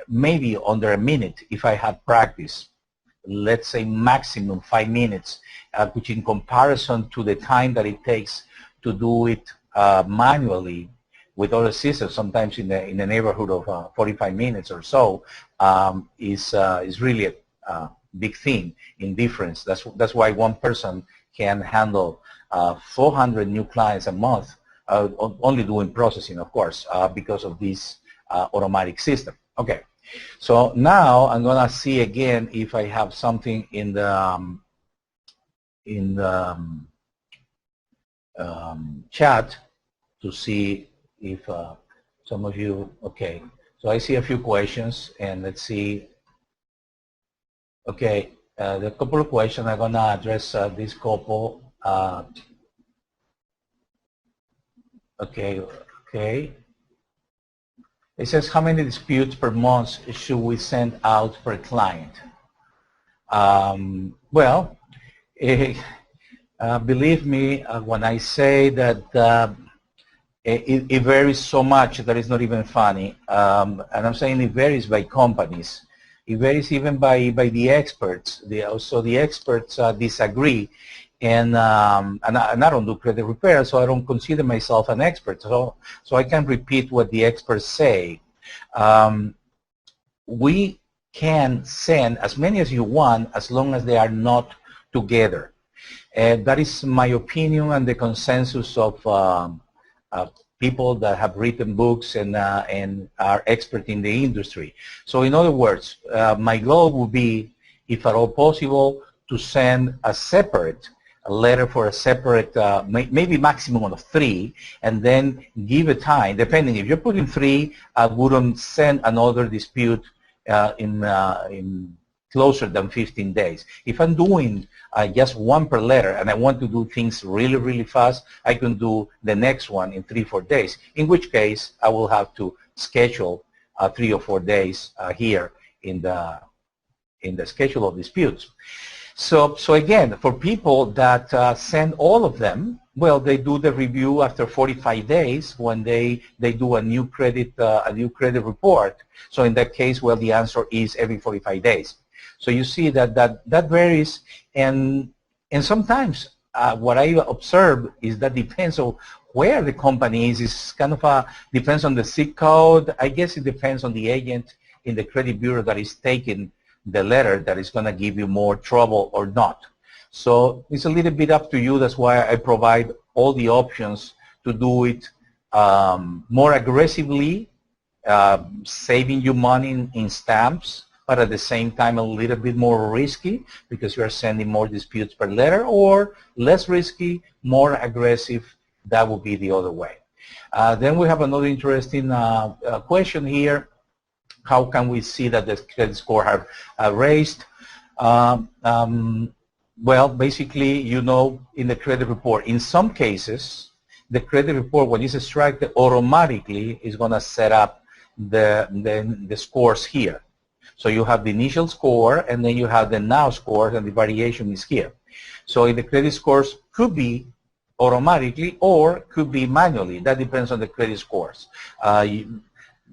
maybe under a minute if I have practice. Let's say maximum 5 minutes, which in comparison to the time that it takes to do it manually with other systems, sometimes in the neighborhood of 45 minutes or so, is really a big thing in difference. That's why one person can handle 400 new clients a month, only doing processing, of course, because of this automatic system. Okay, so now I'm gonna see again if I have something in the chat to see if some of you, okay. So I see a few questions, and let's see. Okay, there are a couple of questions. I'm gonna address this couple. Okay. It says, how many disputes per month should we send out per client? Well, believe me when I say that it varies so much that it's not even funny. And I'm saying it varies by companies. It varies even by the experts. So the experts disagree. And I don't do credit repair, so I don't consider myself an expert. So I can repeat what the experts say. We can send as many as you want as long as they are not together. And that is my opinion and the consensus of people that have written books and are expert in the industry. So in other words, my goal would be, if at all possible, to send a separate a letter for a separate, maybe maximum of 3, and then give a time, depending. If you're putting 3, I wouldn't send another dispute in closer than 15 days. If I'm doing just 1 per letter and I want to do things really, really fast, I can do the next one in 3-4 days, in which case I will have to schedule 3 or 4 days here in the schedule of disputes. So again, for people that send all of them, well, they do the review after 45 days when they do a new credit report. So in that case, well, the answer is every 45 days. So you see that varies, and sometimes what I observe is that depends on where the company is. It's kind of depends on the zip code. I guess it depends on the agent in the credit bureau that is taking the letter that is going to give you more trouble or not. So it's a little bit up to you. That's why I provide all the options to do it more aggressively, saving you money in stamps, but at the same time a little bit more risky because you are sending more disputes per letter, or less risky, more aggressive. That would be the other way. Then we have another interesting question here. How can we see that the credit score have raised? Well, basically, you know, in the credit report, in some cases, the credit report, when it's extracted, automatically is going to set up the scores here. So you have the initial score, and then you have the now scores, and the variation is here. So in the credit scores could be automatically or could be manually. That depends on the credit scores.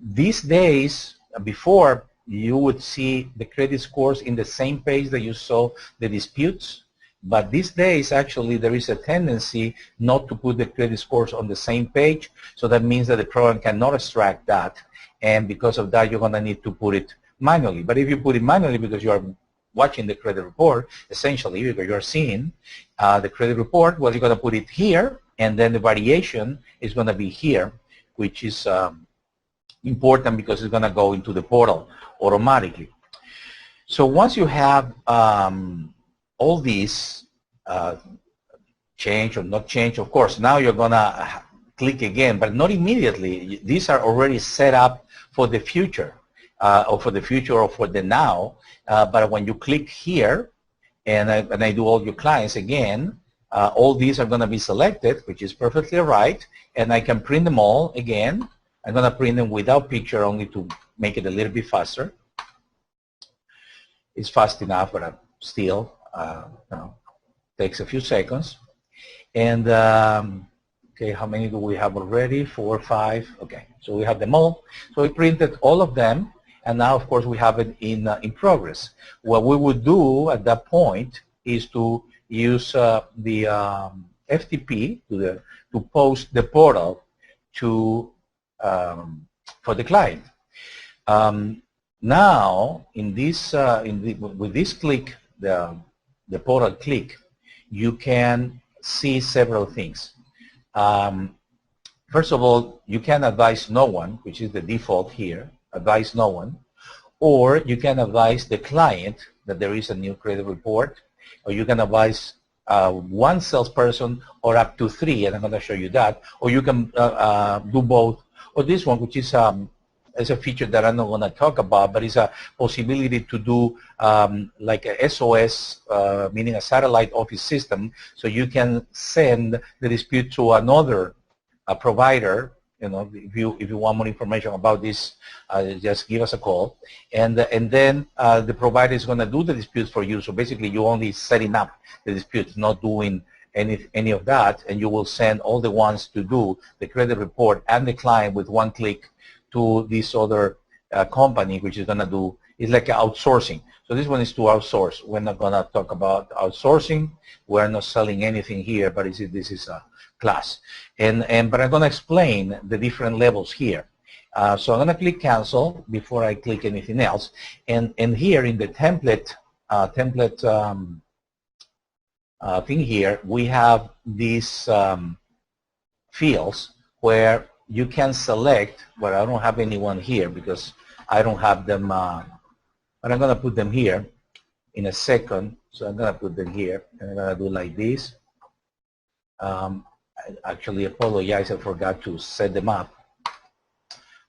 These days, before, you would see the credit scores in the same page that you saw the disputes, but these days actually there is a tendency not to put the credit scores on the same page, so that means that the program cannot extract that, and because of that you're going to need to put it manually. But if you put it manually because you are watching the credit report, essentially because you are seeing the credit report, well, you're going to put it here, and then the variation is going to be here, which is important because it's going to go into the portal automatically. So once you have all these change or not change, of course, now you're going to click again, but not immediately. These are already set up for the future, or for the now. But when you click here, and I do all your clients again, all these are going to be selected, which is perfectly right, and I can print them all again. I'm going to print them without picture only to make it a little bit faster. It's fast enough, but still takes a few seconds. And okay, how many do we have already? 4, 5. Okay, so we have them all. So we printed all of them, and now, of course, we have it in progress. What we would do at that point is to use the FTP to post the portal to for the client. Now, in this, with this click, the portal click, you can see several things. First of all, you can advise no one, which is the default here, advise no one, or you can advise the client that there is a new credit report, or you can advise one salesperson or up to 3, and I'm going to show you that, or you can do both. Or this one, which is a feature that I'm not going to talk about, but it's a possibility to do like a SOS, meaning a satellite office system, so you can send the dispute to another provider. You know, if you want more information about this, just give us a call, and then the provider is going to do the dispute for you. So basically, you only setting up the dispute, not doing any of that, and you will send all the ones to do the credit report and the client with one click to this other company, which is going to do, it's like outsourcing. So this one is to outsource. We're not going to talk about outsourcing. We're not selling anything here, but this is a class. But I'm going to explain the different levels here. So I'm going to click cancel before I click anything else. And here in the template thing here, we have these fields where you can select, but I don't have anyone here because I don't have them, but I'm going to put them here in a second. So I'm going to put them here, and I'm going to do like this. I actually apologize, I forgot to set them up.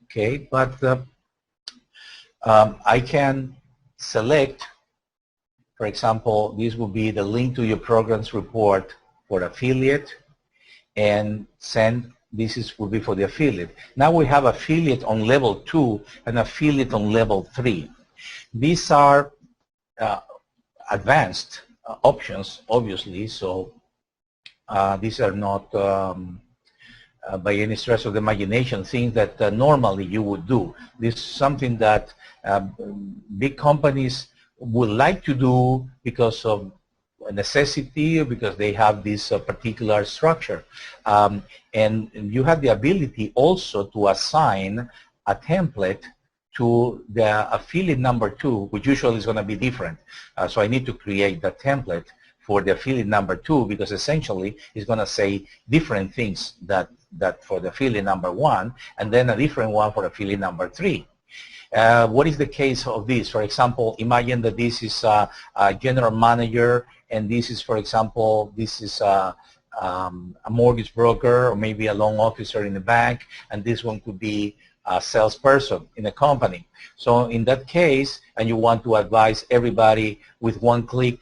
Okay, but I can select, for example, this will be the link to your programs report for affiliate, and send. This will be for the affiliate. Now we have affiliate on level 2 and affiliate on level 3. These are advanced options, obviously, so these are not by any stretch of the imagination things that normally you would do. This is something that big companies would like to do because of necessity, because they have this particular structure. And you have the ability also to assign a template to the affiliate number 2, which usually is going to be different. So I need to create the template for the affiliate number 2, because essentially it's going to say different things that for the affiliate number 1, and then a different one for affiliate number 3. What is the case of this? For example, imagine that this is a general manager, and this is, for example, this is a mortgage broker, or maybe a loan officer in the bank, and this one could be a salesperson in a company. So in that case, and you want to advise everybody with one click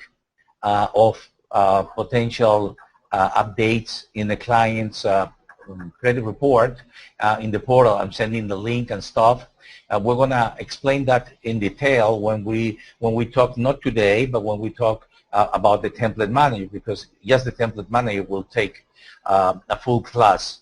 of potential updates in the client's credit report in the portal. I'm sending the link and stuff. We're going to explain that in detail when we talk, not today, but when we talk about the template manager, because yes, the template manager will take a full class,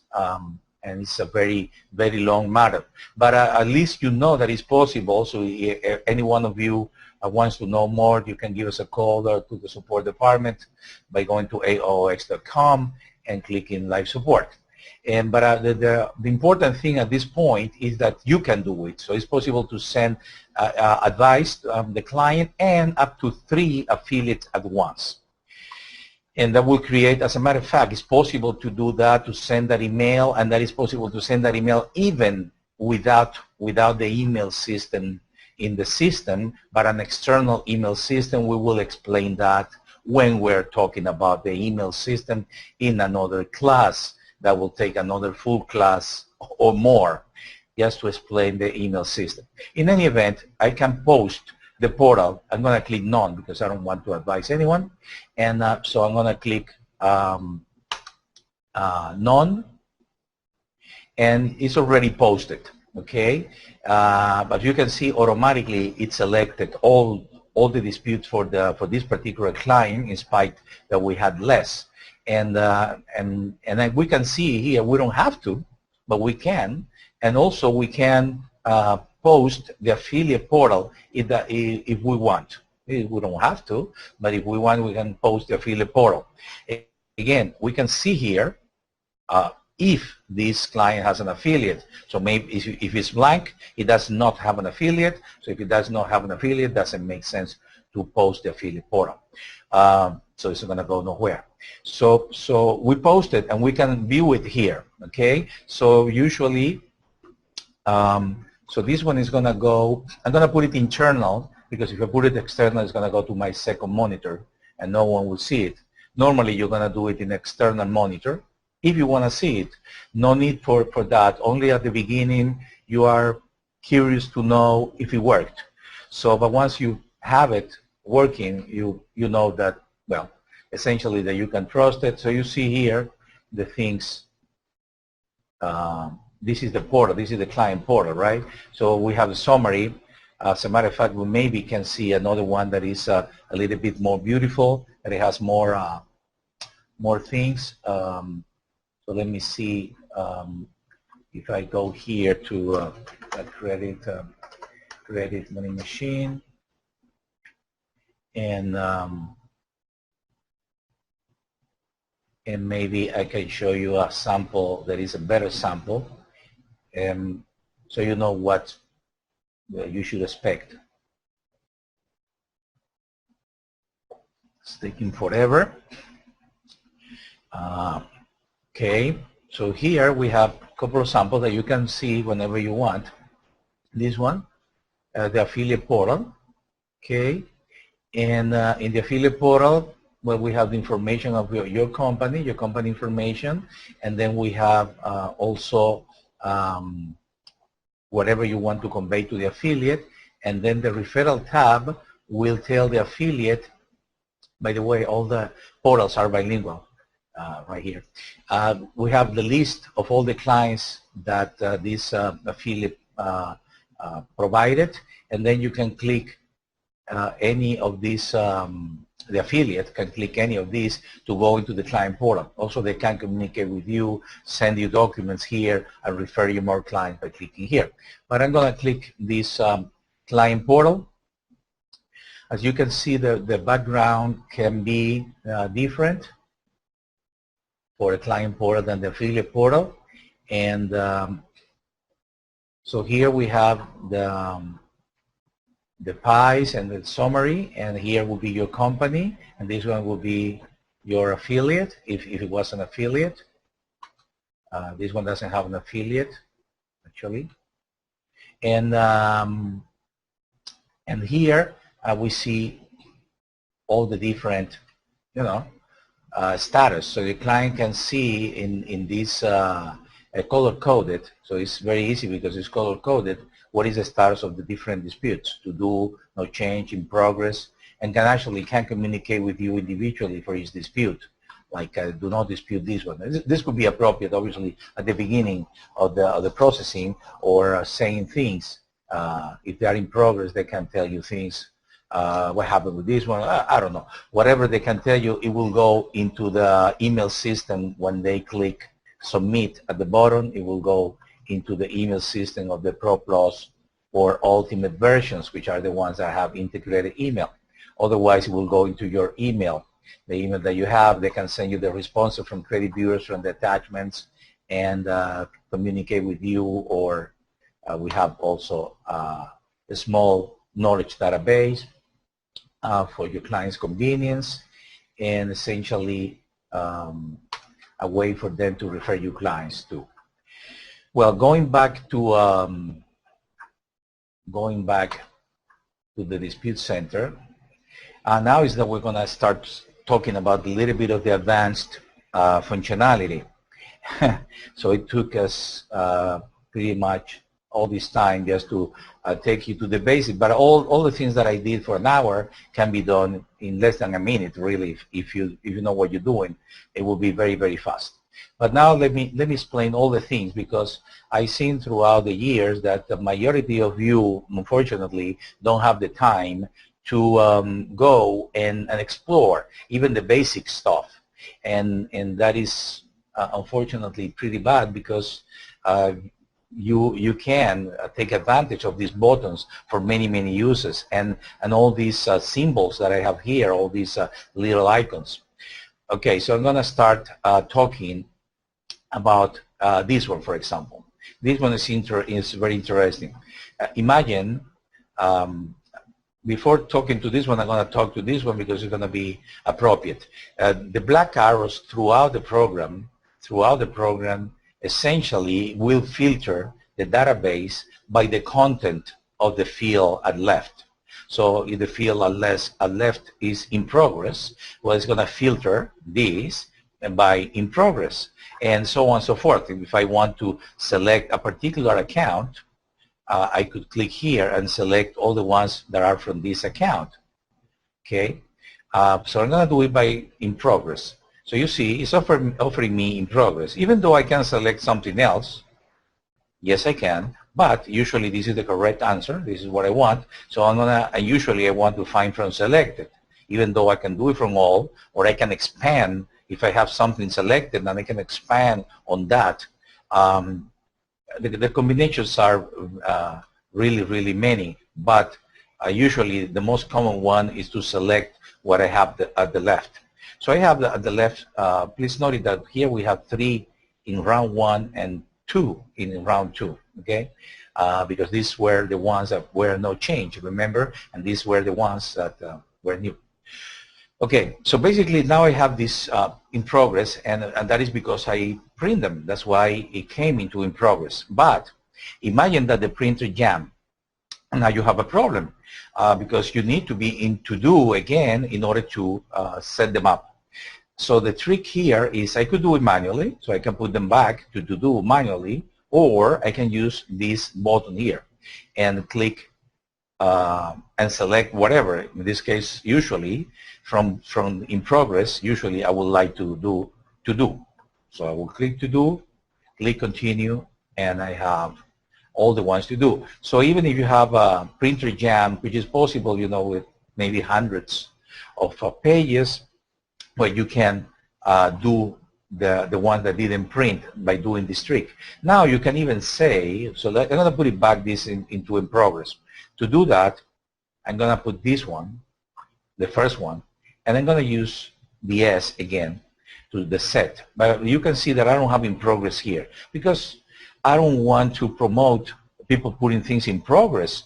and it's a very, very long matter. But at least you know that it's possible. So if any one of you wants to know more, you can give us a call to the support department by going to aoox.com and clicking live support. But the important thing at this point is that you can do it. So it's possible to send advice to the client and up to 3 affiliates at once. And that will create, as a matter of fact, it's possible to do that, to send that email, and that is possible to send that email even without the email system in the system, but an external email system. We will explain that when we're talking about the email system in another class. That will take another full class or more just to explain the email system. In any event, I can post the portal. I'm going to click none because I don't want to advise anyone. And so I'm going to click none. And it's already posted, okay? But you can see automatically it selected all the disputes for this particular client, in spite that we had less. And we can see here, we don't have to, but we can. And also we can post the affiliate portal if we want. We don't have to, but if we want, we can post the affiliate portal. Again, we can see here if this client has an affiliate. So maybe if it's blank, it does not have an affiliate. So if it does not have an affiliate, it doesn't make sense to post the affiliate portal. So it's going to go nowhere. So we post it, and we can view it here, okay? So usually, so this one is going to go, I'm going to put it internal, because if I put it external, it's going to go to my second monitor, and no one will see it. Normally, you're going to do it in external monitor. If you want to see it, no need for that. Only at the beginning, you are curious to know if it worked. So, but once you have it working, you know that, well, essentially that you can trust it. So you see here the things. This is the portal. This is the client portal, right? So we have a summary. As a matter of fact, we maybe can see another one that is a little bit more beautiful, that it has more things. So let me see if I go here to a credit money machine, and maybe I can show you a sample that is a better sample, so you know what you should expect. It's taking forever. Okay, so here we have a couple of samples that you can see whenever you want. This one, the affiliate portal, okay, And in the affiliate portal, well, we have the information of your company information, and then we have also whatever you want to convey to the affiliate, and then the referral tab will tell the affiliate, by the way, all the portals are bilingual right here. We have the list of all the clients that this affiliate provided, and then you can click any of these, the affiliate can click any of these to go into the client portal. Also, they can communicate with you, send you documents here, and refer you more clients by clicking here. But I'm going to click this client portal. As you can see, the background can be different for a client portal than the affiliate portal. And so here we have the pies and the summary, and here will be your company, and this one will be your affiliate, if it was an affiliate. This one doesn't have an affiliate, actually. And here we see all the different, status. So the client can see in this color-coded, so it's very easy because it's color-coded, what is the status of the different disputes, to do, no change, in progress, and can communicate with you individually for each dispute, like do not dispute this one. This could be appropriate, obviously, at the beginning of the processing, or saying things. If they are in progress, they can tell you things. What happened with this one? I don't know. Whatever they can tell you, it will go into the email system when they click submit at the bottom. It will go into the email system of the Pro Plus or Ultimate versions, which are the ones that have integrated email. Otherwise, it will go into your email. The email that you have, they can send you the responses from credit bureaus, from the attachments, and communicate with you. Or we have also a small knowledge database for your client's convenience, and essentially a way for them to refer you clients to. Well, going back to the dispute center, now is that we're going to start talking about a little bit of the advanced functionality. So it took us pretty much all this time just to take you to the basic, but all the things that I did for an hour can be done in less than a minute, really. If you know what you're doing, it will be very, very fast. But now let me explain all the things, because I've seen throughout the years that the majority of you, unfortunately, don't have the time to go and explore even the basic stuff, and that is unfortunately pretty bad, because you can take advantage of these buttons for many, many uses, and all these symbols that I have here, all these little icons. Okay, so I'm going to start talking about this one, for example. This one is very interesting. Imagine, before talking to this one, I'm going to talk to this one because it's going to be appropriate. The black arrows throughout the program essentially will filter the database by the content of the field at left. So if the field at left is in progress, well, it's going to filter this by in progress, and so on and so forth. If I want to select a particular account, I could click here and select all the ones that are from this account. Okay, so I'm going to do it by in progress. So you see, it's offering me in progress, even though I can select something else. Yes, I can, but usually this is the correct answer. This is what I want. So usually I want to find from selected, even though I can do it from all, or I can expand if I have something selected, and I can expand on that. The combinations are really, really many, but usually the most common one is to select what I have at the left. So I have at the left, please note that here we have 3 in round 1 and 2 in round 2, okay? Because these were the ones that were no change, remember? And these were the ones that were new. Okay, so basically now I have this in progress, and that is because I print them. That's why it came into in progress. But imagine that the printer jammed, now you have a problem because you need to be in to do again in order to set them up. So the trick here is I could do it manually, so I can put them back to do manually, or I can use this button here and click and select whatever. In this case, usually from in progress, usually I would like to do to do. So I will click to do, click continue, and I have all the ones to do. So even if you have a printer jam, which is possible, you know, with maybe hundreds of pages, where you can do the ones that didn't print by doing this trick. Now you can even say, so I'm going to put it back this into in progress. To do that, I'm going to put this one, the first one, and I'm going to use the S again to the set. But you can see that I don't have in progress here because I don't want to promote people putting things in progress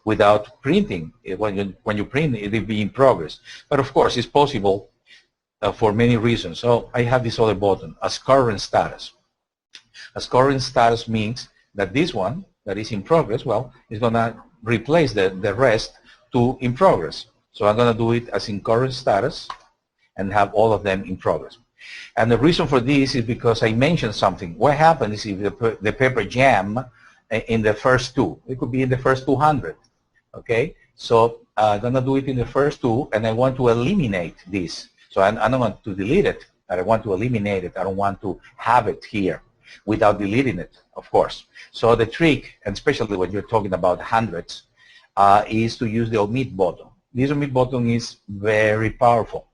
without printing. When you print, it will be in progress. But of course, it's possible for many reasons. So I have this other button, as current status. As current status means that this one that is in progress, well, is going to replace the rest to in progress. So I'm going to do it as in current status and have all of them in progress. And the reason for this is because I mentioned something. What happens if the paper jam in the first two? It could be in the first 200. Okay? So I'm going to do it in the first two, and I want to eliminate this. So I don't want to delete it, but I want to eliminate it. I don't want to have it here without deleting it, of course. So the trick, and especially when you're talking about hundreds, is to use the omit button. This omit button is very powerful.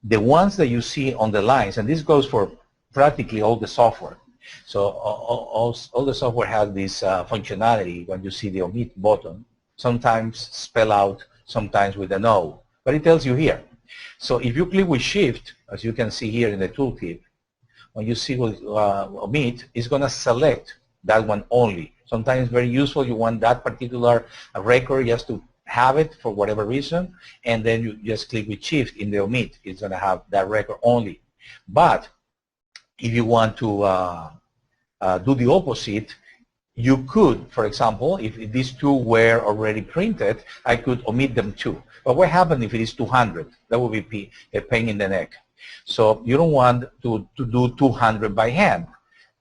The ones that you see on the lines, and this goes for practically all the software. So all the software has this functionality when you see the omit button, sometimes spell out, sometimes with an O, but it tells you here. So if you click with Shift, as you can see here in the tooltip, when you see with omit, it's going to select that one only. Sometimes very useful. You want that particular record just to have it for whatever reason, and then you just click with Shift in the omit. It's going to have that record only. But if you want to do the opposite, you could, for example, if these two were already printed, I could omit them too. But what happens if it is 200? That would be a pain in the neck. So you don't want to do 200 by hand.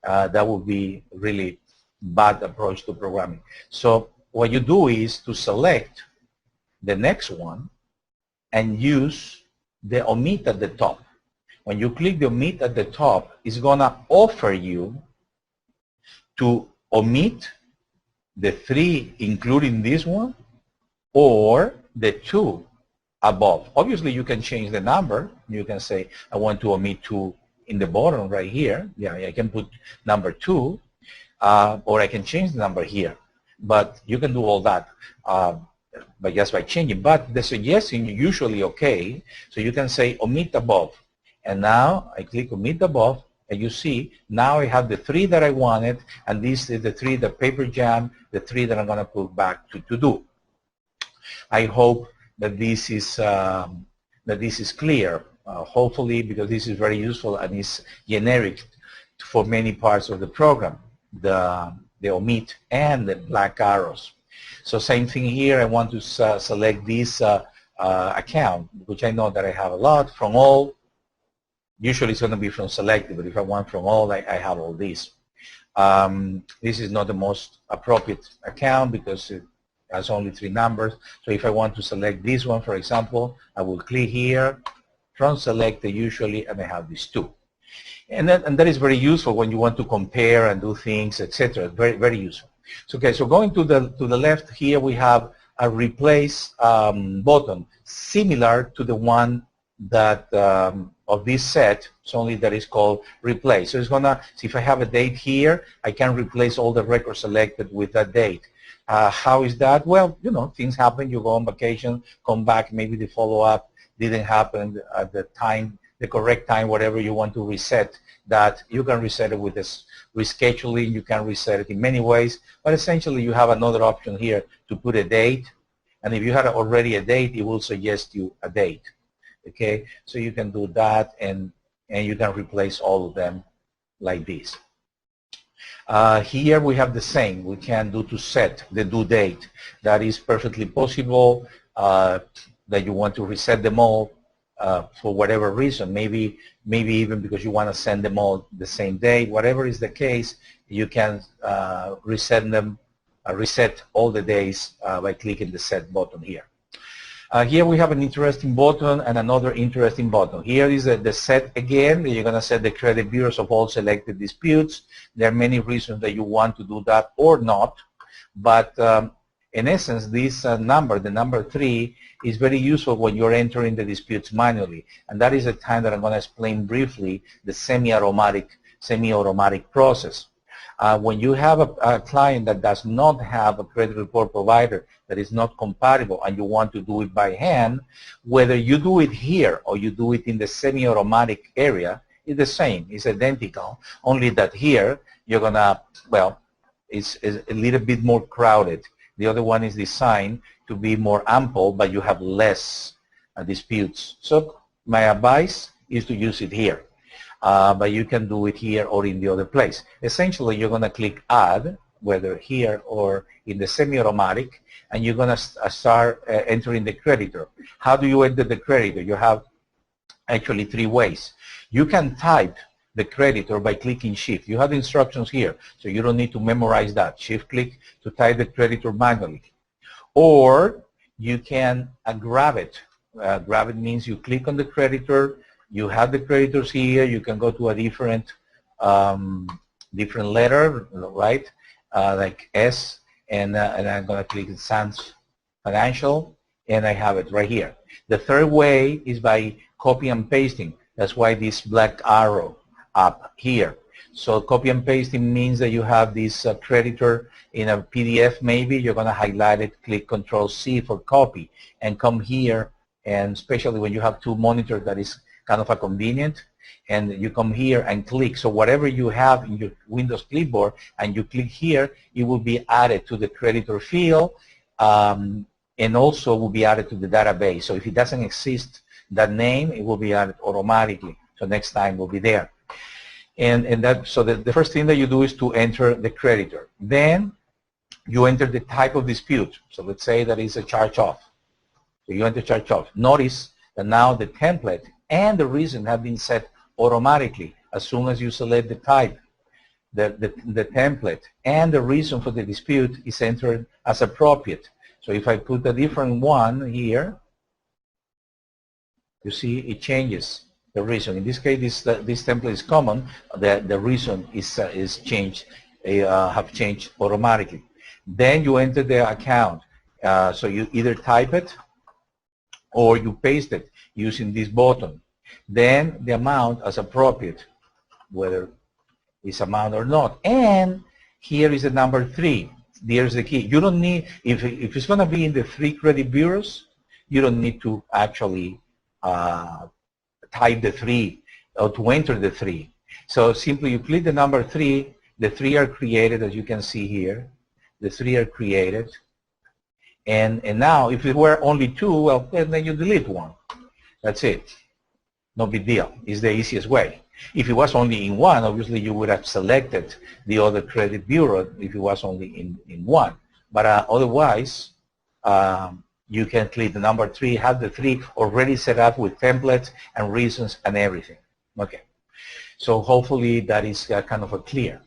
That would be really bad approach to programming. So what you do is to select the next one and use the omit at the top. When you click the omit at the top, it's going to offer you to omit the 3, including this one, or the 2 above. Obviously, you can change the number. You can say, I want to omit 2 in the bottom right here. Yeah, I can put number 2, or I can change the number here. But you can do all that by just by changing. But the suggestion is usually okay. So you can say omit above. And now I click omit above, and you see now I have the 3 that I wanted, and this is the 3, the paper jam, the 3 that I'm going to put back to do. I hope that this is clear. Hopefully, because this is very useful and is generic for many parts of the program, the omit and the black arrows. So same thing here. I want to select this account, which I know that I have a lot from all. Usually it's going to be from selected, but if I want from all, I have all these. This is not the most appropriate account because it has only 3 numbers. So if I want to select this one, for example, I will click here, from selected usually, and I have these 2. And that is very useful when you want to compare and do things, etc. Very, very useful. So, okay, so going to the left here, we have a replace button, similar to the one that of this set. It's only that is called replace. So it's gonna, so if I have a date here, I can replace all the records selected with that date. How is that? Well, you know, things happen. You go on vacation, come back, maybe the follow-up didn't happen at the time, the correct time, whatever you want to reset that. You can reset it with this rescheduling. You can reset it in many ways, but essentially you have another option here to put a date, and if you had already a date, it will suggest you a date. Okay, so you can do that, and you can replace all of them like this. Here we have the same. We can do to set the due date. That is perfectly possible, that you want to reset them all for whatever reason. Maybe even because you want to send them all the same day. Whatever is the case, you can reset them, reset all the days by clicking the set button here. Here we have an interesting button and another interesting button. Here is the set again. You're going to set the credit bureaus of all selected disputes. There are many reasons that you want to do that or not, but in essence, this number, the number 3, is very useful when you're entering the disputes manually, and that is the time that I'm going to explain briefly the semi-automatic process. When you have a client that does not have a credit report provider, that is not compatible, and you want to do it by hand, whether you do it here or you do it in the semi-automatic area, it's the same. It's identical, only that here you're going to, well, it's a little bit more crowded. The other one is designed to be more ample, but you have less disputes. So my advice is to use it here. But you can do it here or in the other place. Essentially, you're going to click Add, whether here or in the semi-automatic, and you're going to start entering the creditor. How do you enter the creditor? You have actually 3 ways. You can type the creditor by clicking Shift. You have instructions here, so you don't need to memorize that. Shift-click to type the creditor manually. Or you can grab it. Grab it means you click on the creditor. You have the creditors here. You can go to a different letter, right? Like S, and I'm going to click Sans Financial, and I have it right here. The third way is by copy and pasting. That's why this black arrow up here. So copy and pasting means that you have this creditor in a PDF maybe. You're going to highlight it, click Control-C for copy, and come here, and especially when you have 2 monitors, that is kind of a convenient, and you come here and click. So whatever you have in your Windows clipboard and you click here, it will be added to the creditor field, and also will be added to the database. So if it doesn't exist, that name, it will be added automatically. So next time will be there. And that, so the first thing that you do is to enter the creditor. Then you enter the type of dispute. So let's say that is a charge-off. So you enter charge-off. Notice that now the template and the reason have been set automatically as soon as you select the type. The template and the reason for the dispute is entered as appropriate. So if I put a different one here, you see it changes the reason. In this case, this template is common. The reason is changed, have changed automatically. Then you enter the account. So you either type it or you paste it using this button. Then the amount as appropriate, whether it's amount or not. And here is the number 3. There's the key. You don't need, if it's going to be in the 3 credit bureaus, you don't need to actually type the 3 or to enter the 3. So simply you click the number 3, the 3 are created, as you can see here. The 3 are created. And now if it were only 2, well, then you delete 1. That's it. No big deal. It's the easiest way. If it was only in 1, obviously you would have selected the other credit bureau if it was only in 1. But otherwise, you can click the number 3, have the 3 already set up with templates and reasons and everything. Okay. So hopefully that is kind of a clear.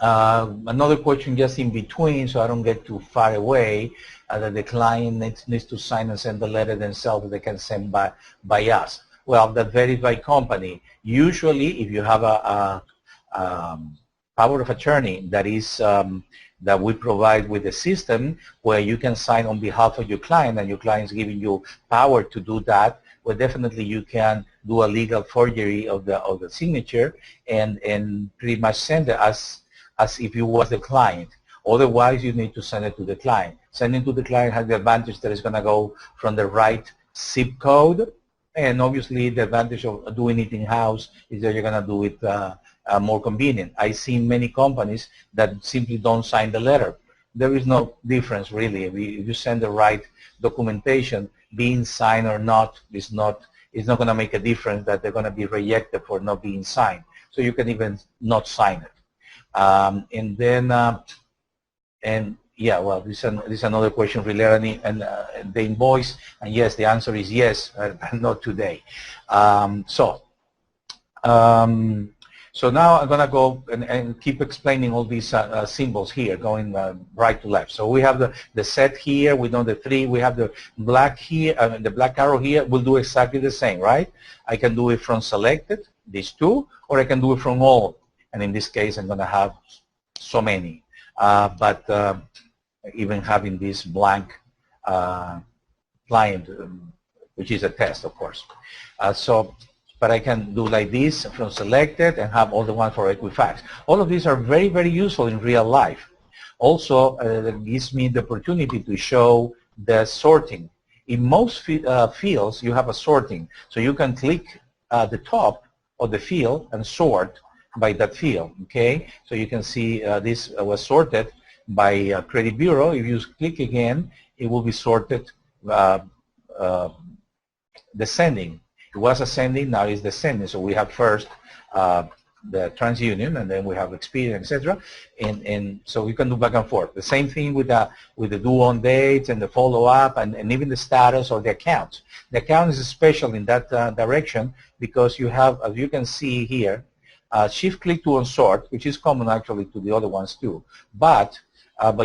Another question just in between, so I don't get too far away, that the client needs to sign and send the letter themselves that they can send by us. Well, that varies by company. Usually, if you have a power of attorney that is that we provide with the system, where you can sign on behalf of your client and your client is giving you power to do that, well, definitely you can do a legal forgery of the signature and pretty much send it as if you was the client. Otherwise, you need to send it to the client. Sending to the client has the advantage that it's going to go from the right zip code, and obviously the advantage of doing it in-house is that you're going to do it more convenient. I've seen many companies that simply don't sign the letter. There is no difference really. If you send the right documentation, being signed or not is not going to make a difference that they're going to be rejected for not being signed. So you can even not sign it. And then, and yeah, well, this is another question related and the invoice, and yes, the answer is yes, not today. So now I'm going to go and keep explaining all these symbols here, going right to left. So we have the set here, we know the 3, we have the black here, the black arrow here. We'll do exactly the same, right? I can do it from selected, these 2, or I can do it from all. And in this case, I'm going to have so many. But even having this blank client, which is a test, of course. But I can do like this from selected and have all the ones for Equifax. All of these are very, very useful in real life. Also, it gives me the opportunity to show the sorting. In most fields, you have a sorting. So you can click the top of the field and sort by that field, okay? So you can see this was sorted by credit bureau. If you click again, it will be sorted descending. It was ascending, now it's descending. So we have first the TransUnion, and then we have Experian, etc. And so you can do back and forth. The same thing with the due on dates and the follow-up and even the status or the account. The account is special in that direction because you have, as you can see here, shift-click to unsort, which is common actually to the other ones too. But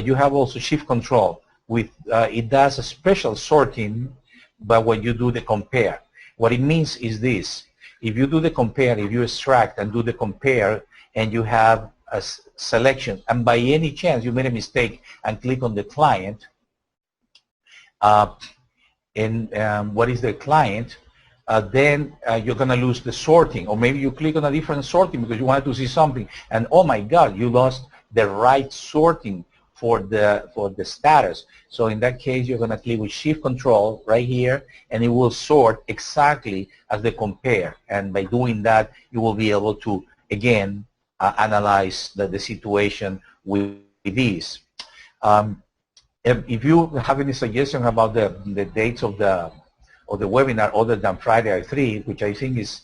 you have also shift control. With it does a special sorting, but when you do the compare. What it means is this: if you do the compare, if you extract and do the compare, and you have a selection, and by any chance you made a mistake and click on the client, what is the client, then you're going to lose the sorting. Or maybe you click on a different sorting because you wanted to see something, and oh my God, you lost the right sorting for the status. So in that case, you're going to click with shift control right here, and it will sort exactly as the compare. And by doing that, you will be able to, again, analyze the situation with these. If you have any suggestion about the dates of the webinar other than Friday at 3, which I think is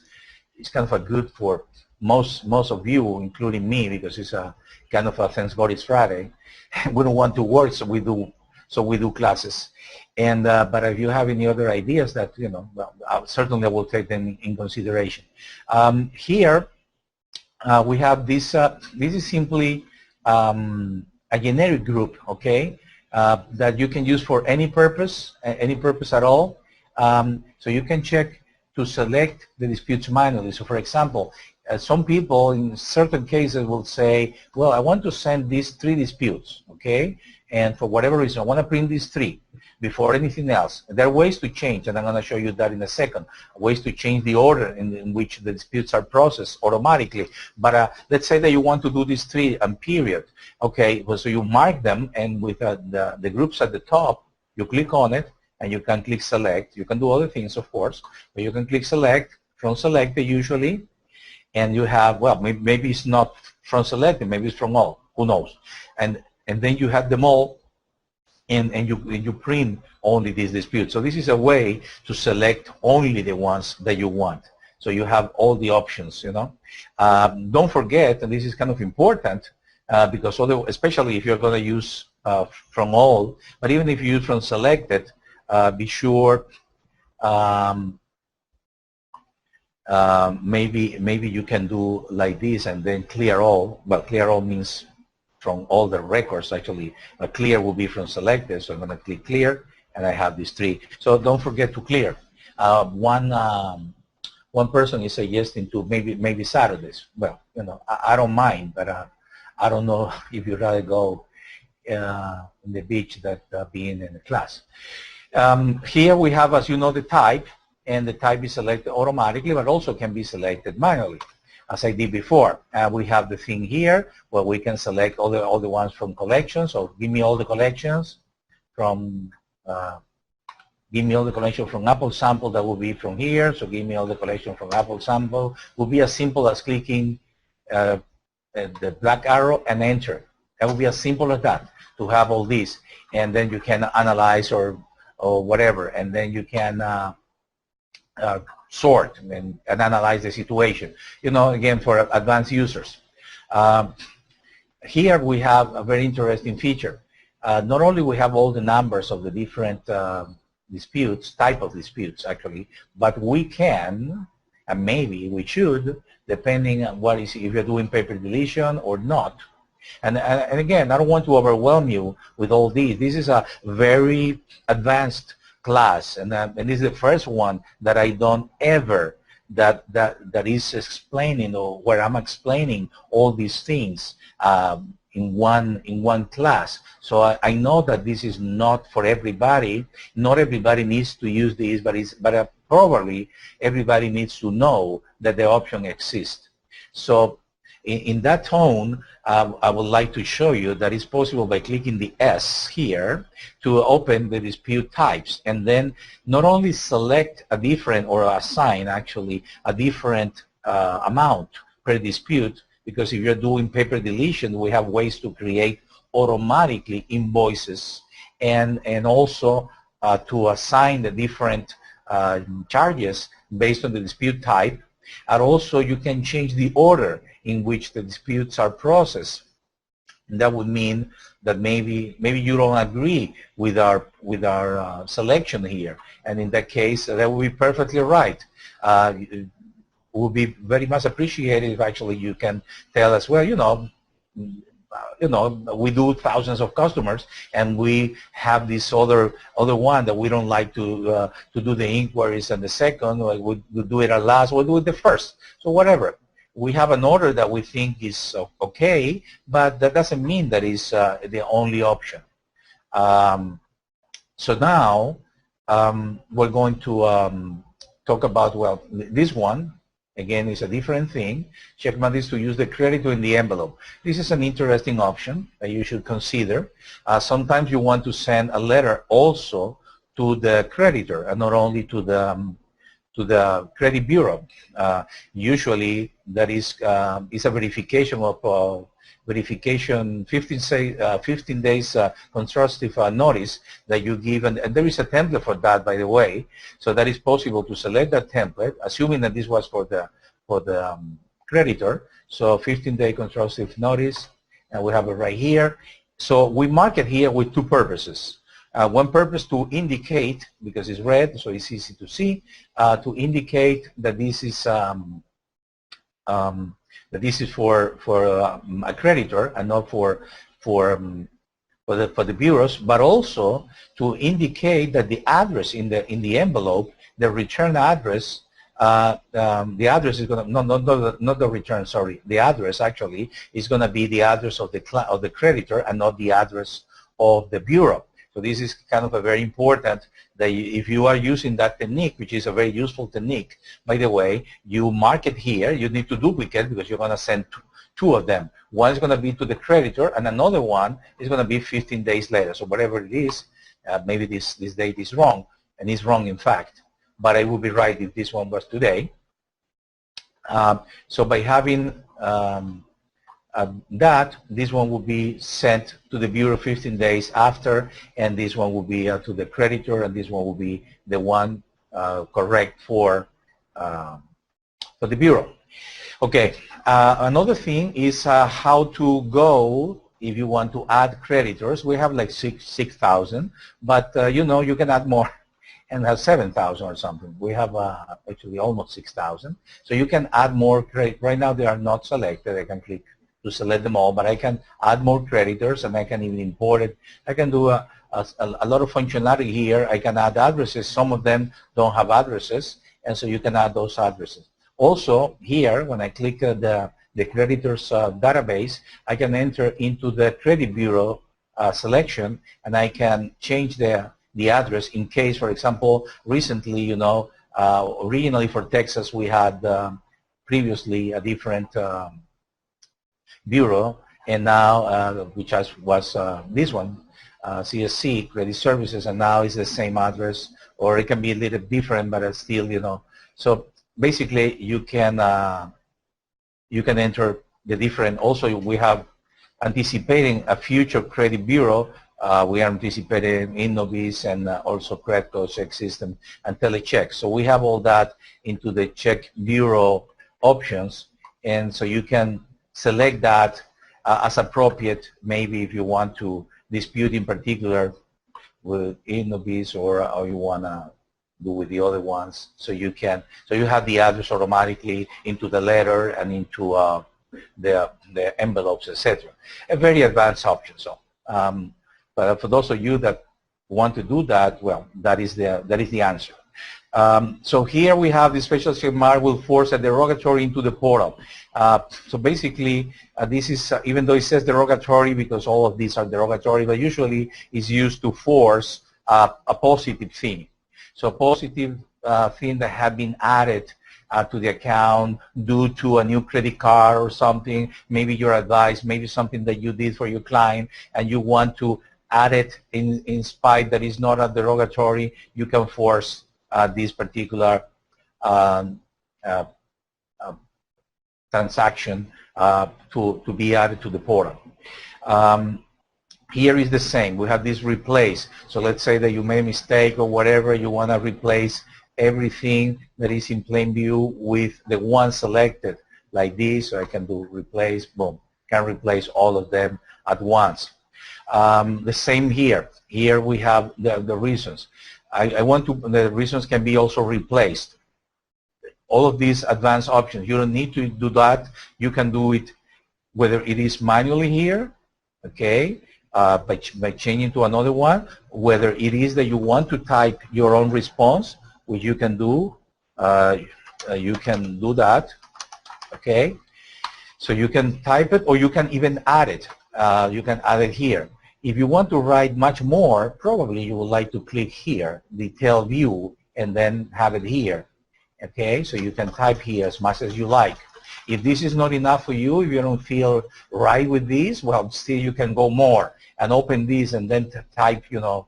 kind of a good for most of you, including me, because it's a kind of a thanks God it's Friday. We don't want to work, so we do classes. And but if you have any other ideas that certainly I will take them in consideration. Here we have this. This is simply a generic group, okay, that you can use for any purpose at all. So you can check to select the disputes manually. So for example, some people in certain cases will say, well, I want to send these 3 disputes, okay? And for whatever reason, I want to print these 3 before anything else. There are ways to change, and I'm going to show you that in a second, ways to change the order in which the disputes are processed automatically. But let's say that you want to do these 3 and period. Okay, well, so you mark them, and with the groups at the top, you click on it, and you can click select. You can do other things, of course, but you can click select, from selected usually, and you have, well, maybe it's not from selected, maybe it's from all, who knows. And then you have them all, and you print only these disputes. So this is a way to select only the ones that you want. So you have all the options, Don't forget, and this is kind of important, because especially if you're going to use from all, but even if you use from selected, be sure maybe you can do like this and then clear all. But clear all means from all the records actually. Clear will be from selected, so I'm going to click clear, and I have these 3. So don't forget to clear. One person is suggesting to maybe Saturdays. Well, I don't mind, but I don't know if you'd rather go in the beach than being in the class. Here we have, as you know, the type, and the type is selected automatically, but also can be selected manually, as I did before. We have the thing here where we can select all the ones from collections. So give me all the collections from Apple Sample. That will be from here. So give me all the collection from Apple Sample. Will be as simple as clicking the black arrow and enter. That will be as simple as that, to have all these, and then you can analyze or whatever, and then you can sort and analyze the situation, again, for advanced users. here we have a very interesting feature. Not only we have all the numbers of the different disputes, type of disputes actually, but we can, and maybe we should, depending on what is, if you're doing paper deletion or not. And again, I don't want to overwhelm you with all these. This is a very advanced class, and this is the first one that I don't ever that is explaining, or where I'm explaining all these things in one class. So I know that this is not for everybody. Not everybody needs to use this, but probably everybody needs to know that the option exists. So in that tone, I would like to show you that it's possible by clicking the S here to open the dispute types, and then not only select a different, or assign actually a different amount per dispute, because if you're doing paper deletion, we have ways to create automatically invoices, and also to assign the different charges based on the dispute type. And also you can change the order in which the disputes are processed. And that would mean that maybe you don't agree with our selection here, and in that case that would be perfectly right. It would be very much appreciated if actually you can tell us, well, you know, we do thousands of customers, and we have this other one that we don't like to do the inquiries on the second, or we do it at last, we'll do it the first. So whatever. We have an order that we think is okay, but that doesn't mean that is the only option. So now we're going to talk about, well, this one. Again, it's a different thing. Checkmark is to use the creditor in the envelope. This is an interesting option that you should consider. Sometimes you want to send a letter also to the creditor, and not only to the credit bureau. Usually, that is a verification of 15 days constructive notice that you give, and there is a template for that, by the way. So that is possible to select that template, assuming that this was for the creditor. So 15-day constructive notice, and we have it right here. So we mark it here with two purposes. One purpose to indicate, because it's red, so it's easy to see, to indicate that this is for a creditor and not for the bureaus, but also to indicate that the address in the envelope, the return address, the address is going to not the return, sorry, the address actually is going to be the address of the creditor and not the address of the bureau. So this is kind of a very important that if you are using that technique, which is a very useful technique, by the way, you mark it here. You need to duplicate because you're going to send two of them. One is going to be to the creditor, and another one is going to be 15 days later. So whatever it is, maybe this date is wrong, and it's wrong in fact, but I would be right if this one was today. So by having this one will be sent to the bureau 15 days after, and this one will be to the creditor, and this one will be the one correct for the bureau. Okay, another thing is how to go if you want to add creditors. We have like 6,000, but you know, you can add more and have 7,000 or something. We have actually almost 6,000. So you can add more credit. Right now they are not selected. I can click to select them all, but I can add more creditors, and I can even import it. I can do a lot of functionality here. I can add addresses. Some of them don't have addresses, and so you can add those addresses. Also here, when I click the creditors database, I can enter into the credit bureau selection, and I can change the address in case, for example, recently, you know, originally for Texas we had previously a different bureau, and now which was this one, CSC, Credit Services, and now it's the same address, or it can be a little different, but it's still, you know. So basically you can enter the different. Also, we have anticipating a future credit bureau. We are anticipating Innovis and also Credco, Check System, and Telecheck. So we have all that into the Check Bureau options, and so you can select that as appropriate, maybe if you want to dispute in particular with Innovis or you want to do with the other ones, so you have the address automatically into the letter and into the envelopes, etc. A very advanced option. So, but for those of you that want to do that, well, that is the answer. So here we have the special mark will force a derogatory into the portal. So basically, this is, even though it says derogatory because all of these are derogatory, but usually is used to force a positive thing. So positive thing that have been added to the account due to a new credit card or something, maybe your advice, maybe something that you did for your client and you want to add it in spite that is not a derogatory, you can force this particular transaction to be added to the portal. Here is the same. We have this replace. So let's say that you made a mistake or whatever, you want to replace everything that is in plain view with the one selected like this. So I can do replace, boom, can replace all of them at once. The same here. Here we have the reasons. The reasons can be also replaced. All of these advanced options, you don't need to do that. You can do it whether it is manually here, okay, by changing to another one, whether it is that you want to type your own response, which you can do that, okay. So you can type it or you can even add it. You can add it here. If you want to write much more, probably you would like to click here, detail view, and then have it here. Okay, so you can type here as much as you like. If this is not enough for you, if you don't feel right with this, well, still you can go more and open this and then type, you know,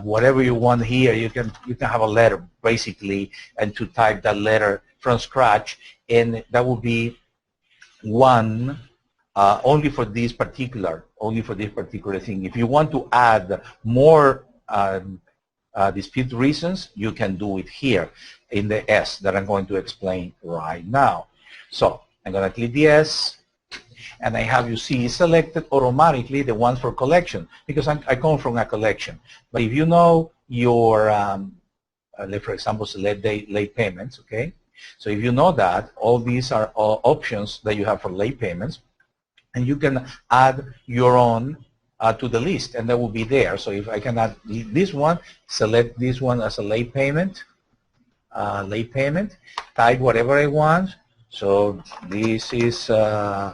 whatever you want here. You can have a letter basically, and to type that letter from scratch, and that will be one. Only for this particular thing. If you want to add more dispute reasons, you can do it here in the S that I'm going to explain right now. So I'm going to click the S, and I have, you see, selected automatically the ones for collection because I come from a collection. But if you know your, for example, select late payments, okay? So if you know that, all these are all options that you have for late payments, and you can add your own to the list, and that will be there. So if I can add this one, select this one as a late payment, type whatever I want. So this is, I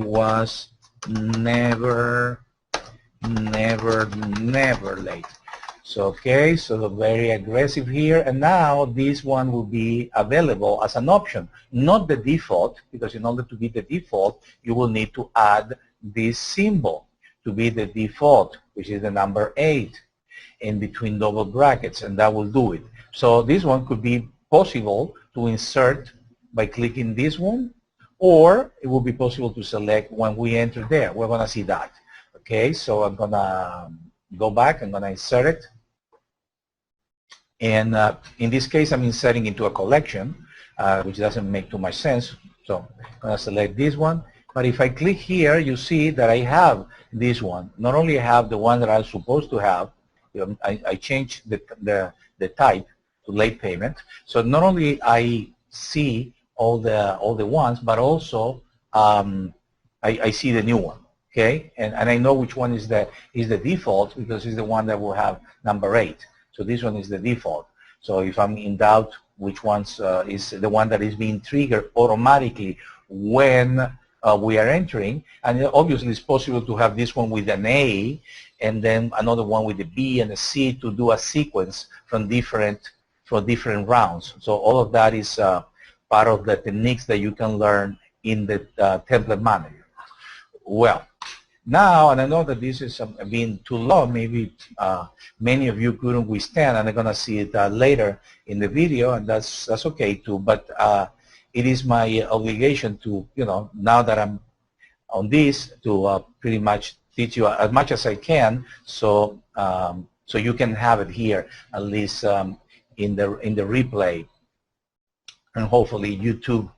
was never late. So, okay, so very aggressive here, and now this one will be available as an option, not the default, because in order to be the default, you will need to add this symbol to be the default, which is the number 8 in between double brackets, and that will do it. So this one could be possible to insert by clicking this one, or it will be possible to select when we enter there. We're going to see that. Okay, so I'm going to go back, I'm going to insert it. And in this case, I'm inserting into a collection, which doesn't make too much sense. So I'm going to select this one. But if I click here, you see that I have this one. Not only I have the one that I'm supposed to have, I changed the type to late payment. So not only I see all the ones, but also I see the new one. Okay, and I know which one is the default because it's the one that will have number 8. So this one is the default. So if I'm in doubt which ones is the one that is being triggered automatically when we are entering, and obviously it's possible to have this one with an A and then another one with a B and a C to do a sequence from different rounds. So all of that is part of the techniques that you can learn in the template manager. Well, now, and I know that this is being too long, maybe many of you couldn't withstand, and I'm going to see it later in the video, and that's okay too, but it is my obligation to, you know, now that I'm on this, to pretty much teach you as much as I can, so so you can have it here, at least in the replay, and hopefully YouTube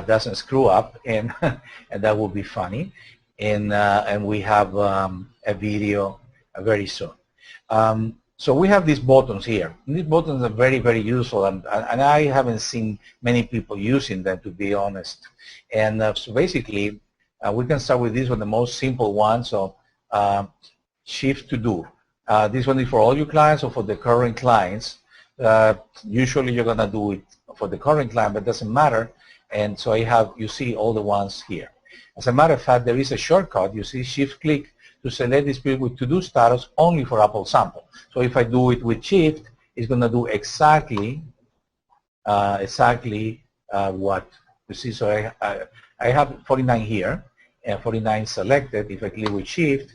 doesn't screw up, and and that will be funny. And we have a video very soon. So we have these buttons here. These buttons are very, very useful, and I haven't seen many people using them, to be honest. And so basically, we can start with this one, the most simple one. So shift to do. This one is for all your clients or for the current clients. Usually you're going to do it for the current client, but it doesn't matter. And so you see all the ones here. As a matter of fact, there is a shortcut. You see shift click to select this field with to-do status only for Apple sample. So if I do it with shift, it's going to do exactly what you see. So I have 49 here and 49 selected. If I click with shift,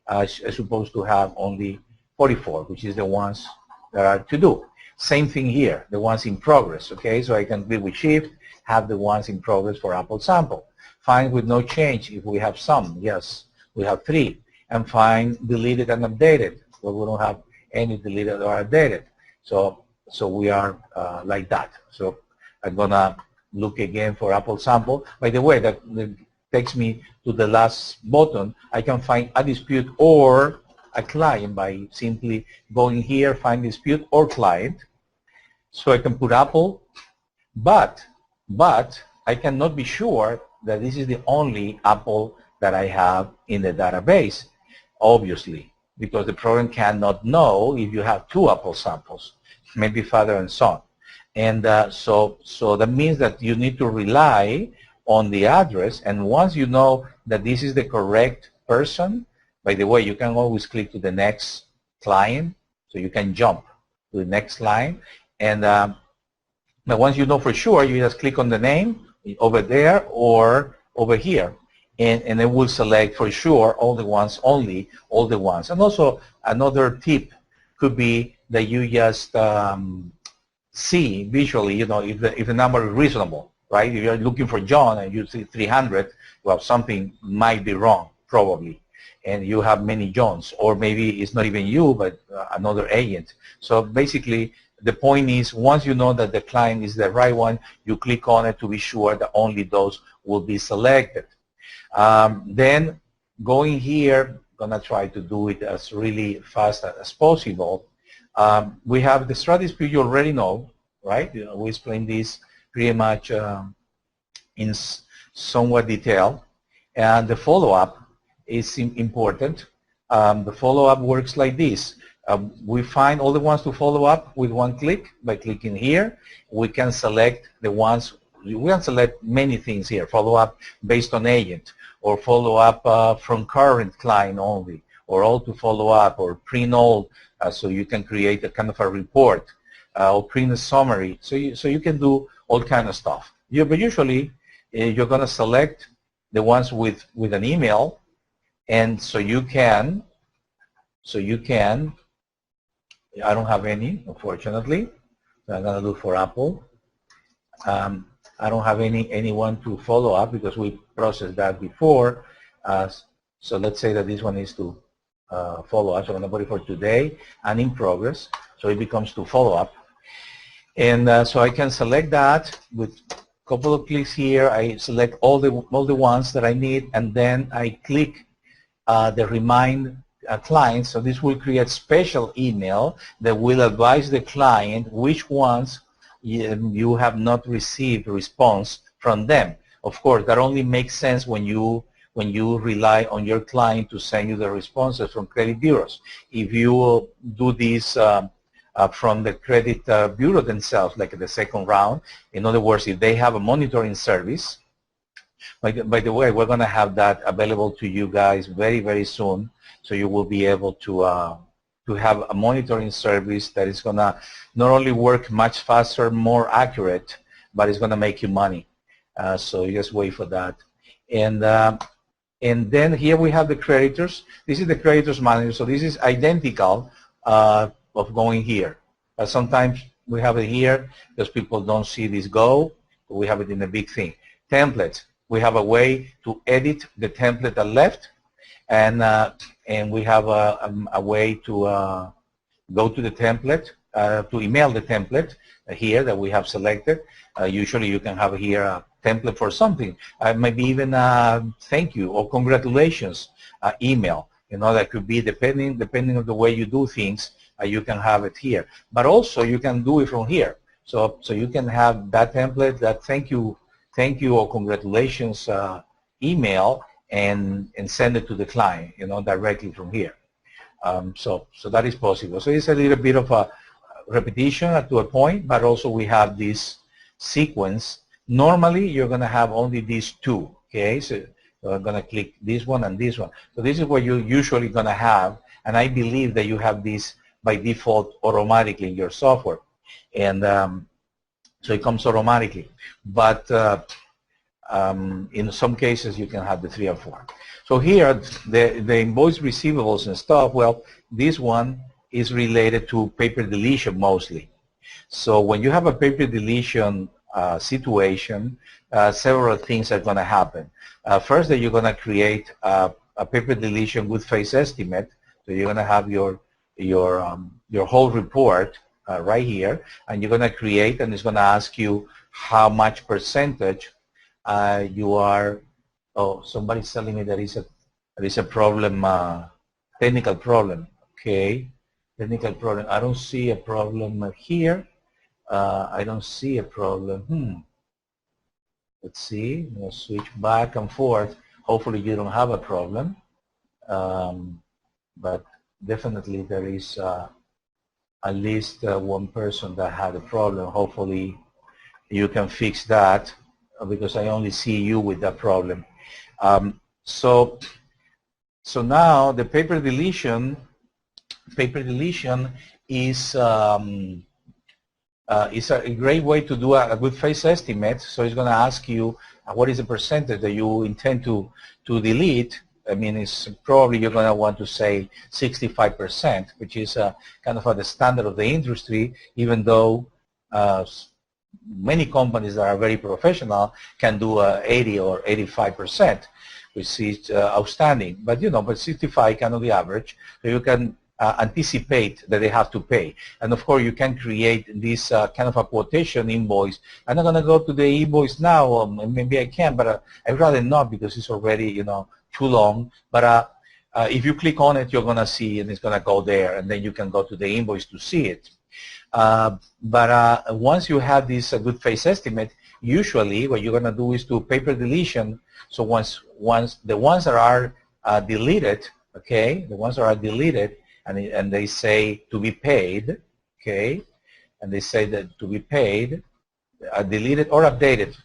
I'm supposed to have only 44, which is the ones that are to do. Same thing here, the ones in progress. Okay, so I can click with shift, have the ones in progress for Apple sample. Find with no change if we have some. Yes, we have 3. And find deleted and updated. Well, we don't have any deleted or updated. So we are like that. So I'm gonna look again for Apple sample. By the way, that takes me to the last button. I can find a dispute or a client by simply going here, find dispute or client. So I can put Apple, but I cannot be sure that this is the only Apple that I have in the database, obviously, because the program cannot know if you have 2 Apple samples, maybe father and son. And so that means that you need to rely on the address, and once you know that this is the correct person, by the way, you can always click to the next client, so you can jump to the next line. And but once you know for sure, you just click on the name over there or over here, and it will select for sure all the ones, only all the ones. And also another tip could be that you just see visually, you know, if the number is reasonable, right? If you're looking for John and you see 300, well, something might be wrong, probably, and you have many Johns, or maybe it's not even you, but another agent. So basically, the point is, once you know that the client is the right one, you click on it to be sure that only those will be selected. Then going here, I'm gonna try to do it as really fast as possible. We have the strategy you already know, right? You know, we explained this pretty much in somewhat detail. And the follow-up is important. The follow-up works like this. We find all the ones to follow up with one click by clicking here. We can select the ones, we can select many things here, follow up based on agent, or follow up from current client only, or all to follow up, or print all, so you can create a kind of a report, or print a summary. So you can do all kind of stuff. But usually you're going to select the ones with an email, and so you can, I don't have any, unfortunately. So I'm going to do for Apple. I don't have anyone to follow up because we processed that before. So let's say that this one is to follow up. So I'm going to put it for today and in progress. So it becomes to follow up. And so I can select that with a couple of clicks here. I select all the ones that I need, and then I click the remind client. So this will create special email that will advise the client which ones you have not received response from them. Of course, that only makes sense when you rely on your client to send you the responses from credit bureaus. If you do this from the credit bureau themselves, like the second round, in other words, if they have a monitoring service, by the way, we're going to have that available to you guys very, very soon. So you will be able to have a monitoring service that is going to not only work much faster, more accurate, but it's going to make you money. So you just wait for that. And then here we have the creditors. This is the creditors manager. So this is identical of going here. Sometimes we have it here because people don't see this go. We have it in a big thing. Templates. We have a way to edit the template at left, and we have a way to go to the template to email the template here that we have selected. Usually you can have here a template for something, maybe even a thank you or congratulations email. You know, that could be depending on the way you do things. You can have it here, but also you can do it from here. So you can have that template, that thank you or congratulations email, and send it to the client, you know, directly from here. So that is possible. So it's a little bit of a repetition to a point, but also we have this sequence. Normally you're going to have only these two. Okay, so I'm going to click this one and this one. So this is what you're usually going to have, and I believe that you have this by default automatically in your software, and so it comes automatically. But in some cases you can have the 3 or 4. So here the invoice receivables and stuff, well, this one is related to paper deletion mostly. So when you have a paper deletion situation, several things are going to happen. First, that you're going to create a paper deletion good face estimate. So you're going to have your whole report right here, and you're going to create, and it's going to ask you how much percentage you are. Oh, somebody's telling me there is a problem, technical problem. Okay, technical problem. I don't see a problem here. I don't see a problem. Let's see. We'll switch back and forth. Hopefully you don't have a problem. But definitely there is at least one person that had a problem. Hopefully you can fix that, because I only see you with that problem. So now the paper deletion is a great way to do a good face estimate. So it's going to ask you what is the percentage that you intend to delete. I mean, it's probably you're going to want to say 65%, which is kind of the standard of the industry, even though many companies that are very professional can do 80 or 85%, which is outstanding. But, you know, but 65 kind of the average, so you can anticipate that they have to pay. And of course, you can create this kind of a quotation invoice. I'm not going to go to the invoice now. Maybe I can, but I'd rather not, because it's already, you know, too long. But if you click on it, you're going to see, and it's going to go there, and then you can go to the invoice to see it. But once you have this good face estimate, usually what you're going to do is to paper deletion. So once the ones that are deleted, okay, the ones that are deleted, and they say to be paid, okay, and they say that to be paid, deleted or updated,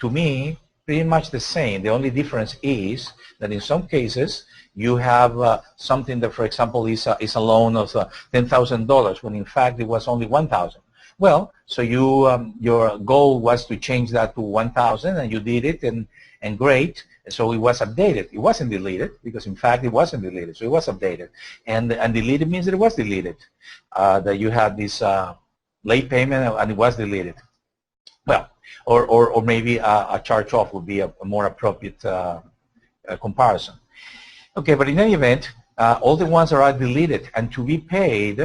to me, pretty much the same. The only difference is that in some cases you have something that, for example, is a loan of $10,000 when in fact it was only $1,000. Well, so you your goal was to change that to $1,000, and you did it, and great. So it was updated. It wasn't deleted, because in fact it wasn't deleted. So it was updated, and deleted means that it was deleted. That you had this late payment and it was deleted. Well, or maybe a charge-off would be a more appropriate comparison. Okay, but in any event, all the ones that are deleted and to be paid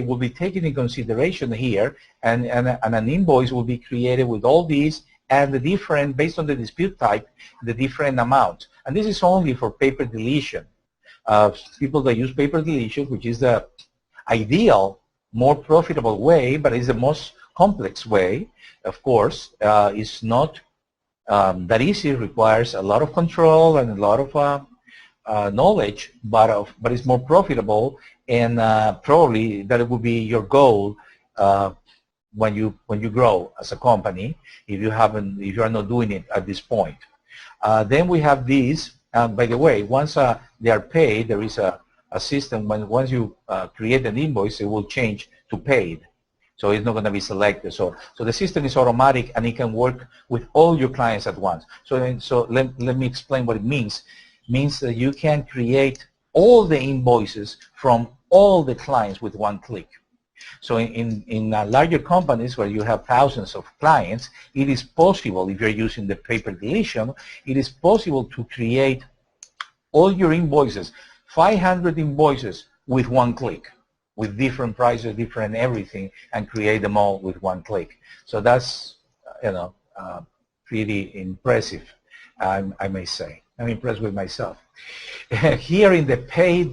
will be taken in consideration here, and an invoice will be created with all these and the different, based on the dispute type, the different amount. And this is only for paper deletion. People that use paper deletion, which is the ideal, more profitable way, but is the most complex way, of course, is not that easy. It requires a lot of control and a lot of knowledge, but it's more profitable, and probably that it would be your goal when you grow as a company, if you are not doing it at this point. Then we have these. By the way, once they are paid, there is a system. Once you create an invoice, it will change to paid. So it's not going to be selected. So the system is automatic, and it can work with all your clients at once. So let me explain what it means. It means that you can create all the invoices from all the clients with one click. So in larger companies where you have thousands of clients, it is possible, if you're using the paper deletion, it is possible to create all your invoices, 500 invoices with one click, with different prices, different everything, and create them all with one click. So that's, pretty impressive, I may say. I'm impressed with myself. Here in the paid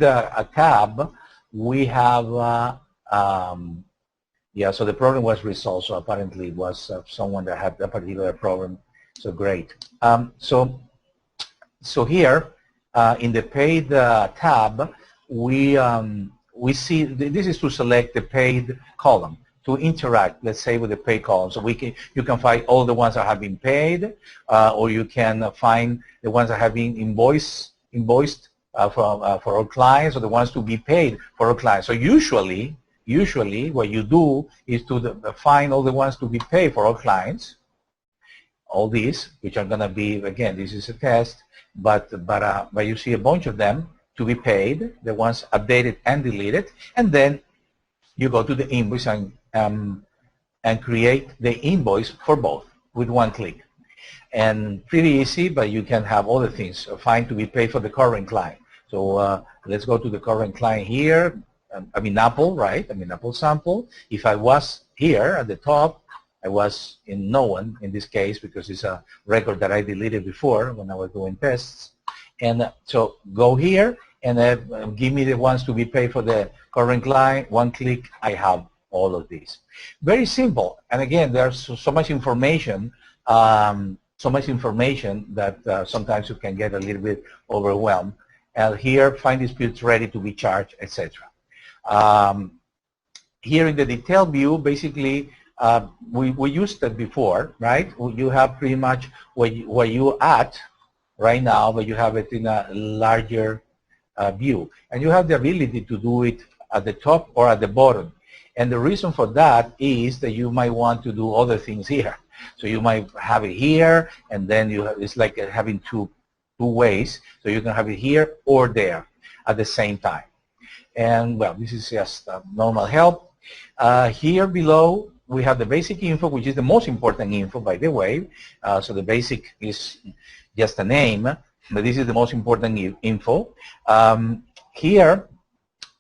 tab, we have, yeah, so the problem was resolved. So apparently it was someone that had a particular problem. So great. So here in the paid tab, we see this is to select the paid column to interact, let's say, with the paid column. So you can find all the ones that have been paid, or you can find the ones that have been invoiced for our clients, or the ones to be paid for our clients. So usually what you do is to find all the ones to be paid for our clients, all these, which are going to be, again, this is a test, but you see a bunch of them to be paid, the ones updated and deleted, and then you go to the invoice and create the invoice for both with one click. And pretty easy, but you can have other things. Find to be paid for the current client. So let's go to the current client here. I'm in Apple, right? I'm in Apple sample. If I was here at the top, I was in no one in this case because it's a record that I deleted before when I was doing tests. And so go here and give me the ones to be paid for the current client. One click, I have all of these. Very simple. And again, there's so much information, that sometimes you can get a little bit overwhelmed. And here, find disputes ready to be charged, etc. Here in the detail view, basically, we used that before, right? You have pretty much where you at right now, but you have it in a larger view. And you have the ability to do it at the top or at the bottom. And the reason for that is that you might want to do other things here. So you might have it here, and then it's like having two ways. So you can have it here or there at the same time. And well, this is just normal help. Here below, we have the basic info, which is the most important info, by the way. So the basic is just a name, but this is the most important info. Here,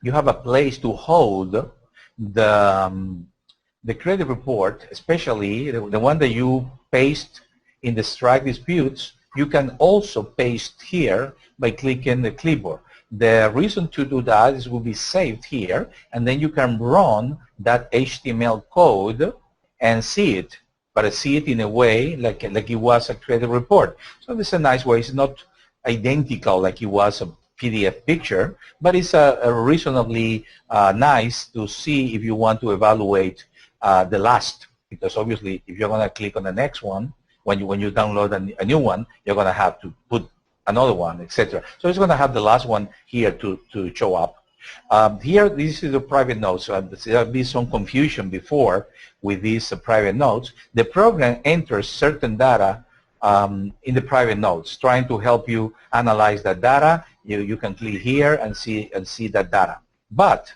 you have a place to hold the credit report, especially the one that you paste in the strike disputes. You can also paste here by clicking the clipboard. The reason to do that is it will be saved here, and then you can run that HTML code and see it, but see it in a way like it was a credit report. So this is a nice way. It's not identical like it was a PDF picture, but it's a reasonably nice to see if you want to evaluate the last, because obviously if you're going to click on the next one, when you download a new one, you're going to have to put another one, etc. So it's going to have the last one here to show up. Here, this is the private notes. So there'll be some confusion before with these private notes. The program enters certain data in the private notes, trying to help you analyze that data. You can click here and see that data. But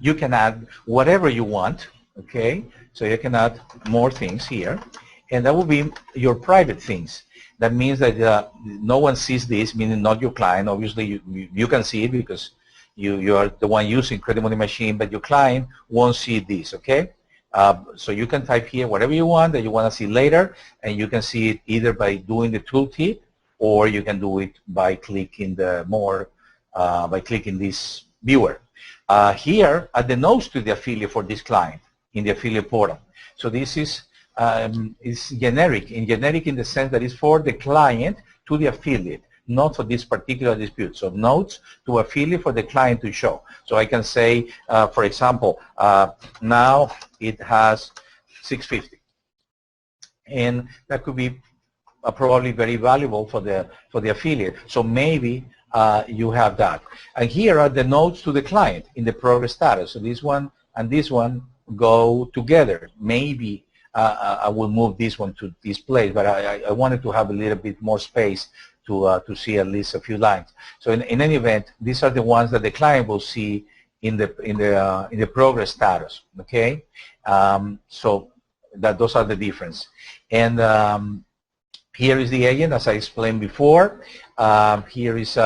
you can add whatever you want. Okay, so you can add more things here, and that will be your private things. That means that no one sees this, meaning not your client. Obviously, you can see it because you are the one using Credit Money Machine, but your client won't see this, okay? So you can type here whatever you want that you want to see later, and you can see it either by doing the tooltip, or you can do it by clicking by clicking this viewer. Here are the notes to the affiliate for this client in the affiliate portal. So this is generic in the sense that it's for the client to the affiliate, not for this particular dispute. So notes to affiliate for the client to show. So I can say, for example, now it has 650, and that could be probably very valuable for the affiliate. So maybe you have that. And here are the notes to the client in the progress status. So this one and this one go together. Maybe I will move this one to this place, but I wanted to have a little bit more space to see at least a few lines. So in any event, these are the ones that the client will see in the progress status. Okay, so those are the difference. And here is the agent, as I explained before. Here is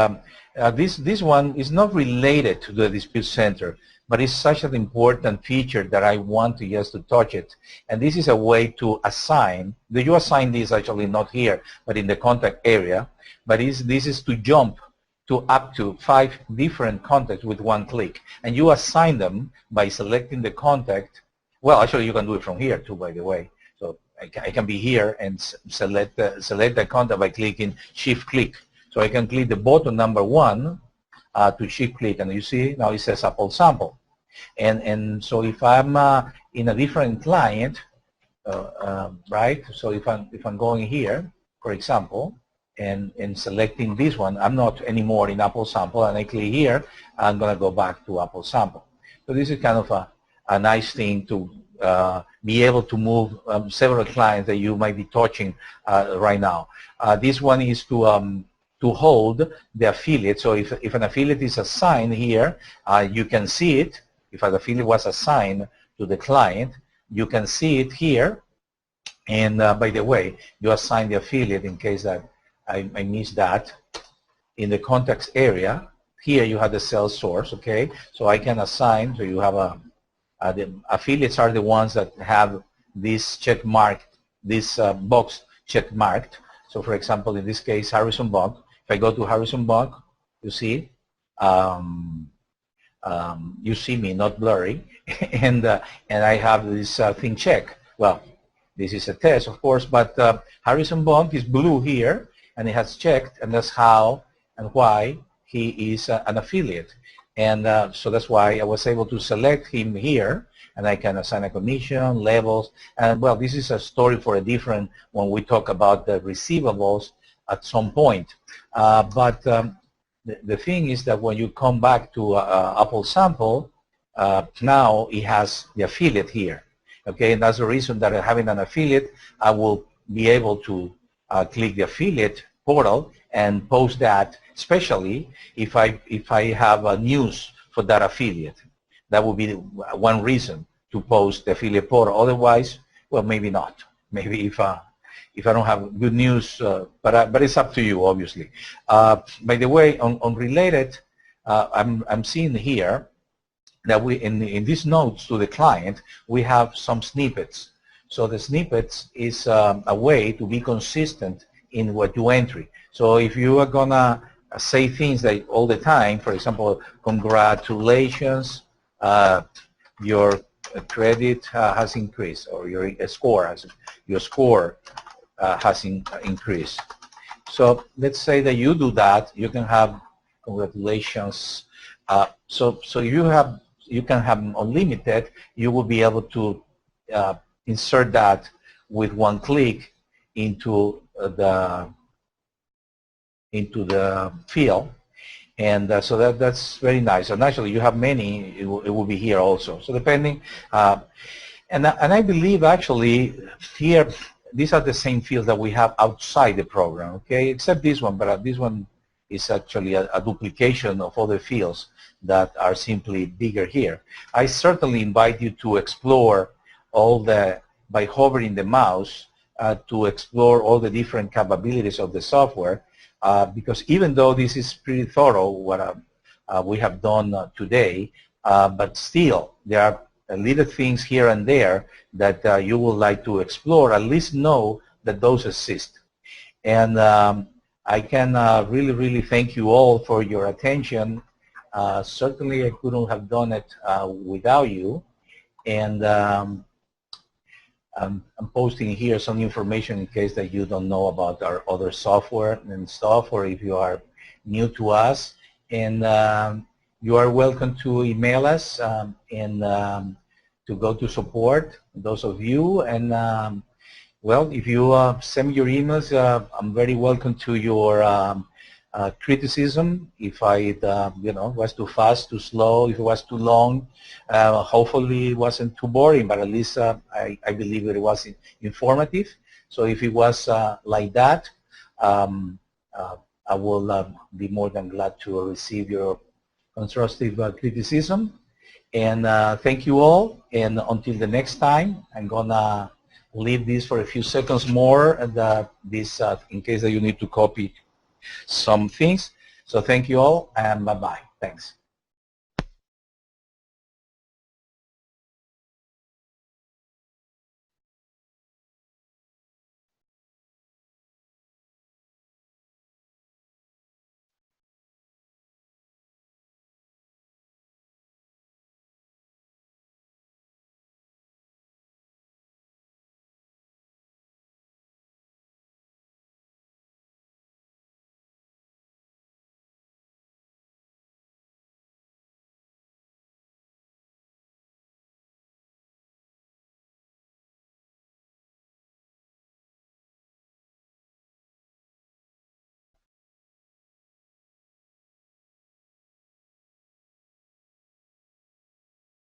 this one is not related to the dispute center, but it's such an important feature that I want to just to touch it. And this is a way to assign. You assign this actually not here, but in the contact area. But this is to jump to up to 5 different contacts with one click. And you assign them by selecting the contact. Well, actually, you can do it from here too, by the way. So I can be here and select the contact by clicking Shift-click. So I can click the button number 1 to Shift-click, and you see now it says Apple sample. And so if I'm in a different client, right? So if I'm going here, for example, and selecting this one, I'm not anymore in Apple sample, and I click here, I'm going to go back to Apple sample. So this is kind of a nice thing to be able to move several clients that you might be touching right now. This one is to hold the affiliate. So if an affiliate is assigned here, you can see it. If an affiliate was assigned to the client, you can see it here. And by the way, you assign the affiliate in case that I missed that. In the contacts area, here you have the sales source, okay? So I can assign, so you have the affiliates are the ones that have this check marked, this box check marked. So for example, in this case, Harrison Buck. If I go to Harrison Buck, you see me, not blurry, and I have this thing check. Well, this is a test, of course, but Harrison Buck is blue here, and it has checked, and that's how and why he is an affiliate. And so that's why I was able to select him here, and I can assign a commission, levels, and well, this is a story for a different when we talk about the receivables at some point. But the thing is that when you come back to Apple sample, now it has the affiliate here. Okay, and that's the reason that having an affiliate, I will be able to click the affiliate portal and post that, especially if I have news for that affiliate. That would be one reason to post the affiliate portal. Otherwise, well, maybe not. Maybe if I don't have good news, but it's up to you, obviously. By the way, on related, I'm seeing here that we in these notes to the client, we have some snippets. So the snippets is a way to be consistent in what you entry. So if you are gonna say things like all the time, for example, congratulations, your credit has increased, or your score has increased. So let's say that you do that, you can have congratulations. So you can have unlimited. You will be able to insert that with one click into the field, and so that's very nice. And actually, you have many. It will be here also. So depending, and I believe actually here these are the same fields that we have outside the program. Okay, except this one, but this one is actually a duplication of other fields that are simply bigger here. I certainly invite you to explore all by hovering the mouse to explore all the different capabilities of the software, because even though this is pretty thorough what we have done today, but still there are little things here and there that you would like to explore, at least know that those exist. And I can really thank you all for your attention. Certainly I couldn't have done it without you. And I'm posting here some information in case that you don't know about our other software and stuff, or if you are new to us. And you are welcome to email us and to go to support, those of you. And well, if you send me your emails, I'm very welcome to your criticism. If I, was too fast, too slow, if it was too long, hopefully it wasn't too boring, but at least I believe that it was informative. So if it was like that, I will be more than glad to receive your constructive criticism. And thank you all. And until the next time, I'm gonna leave this for a few seconds more, and this in case that you need to copy some things. So thank you all, and bye-bye. Thanks.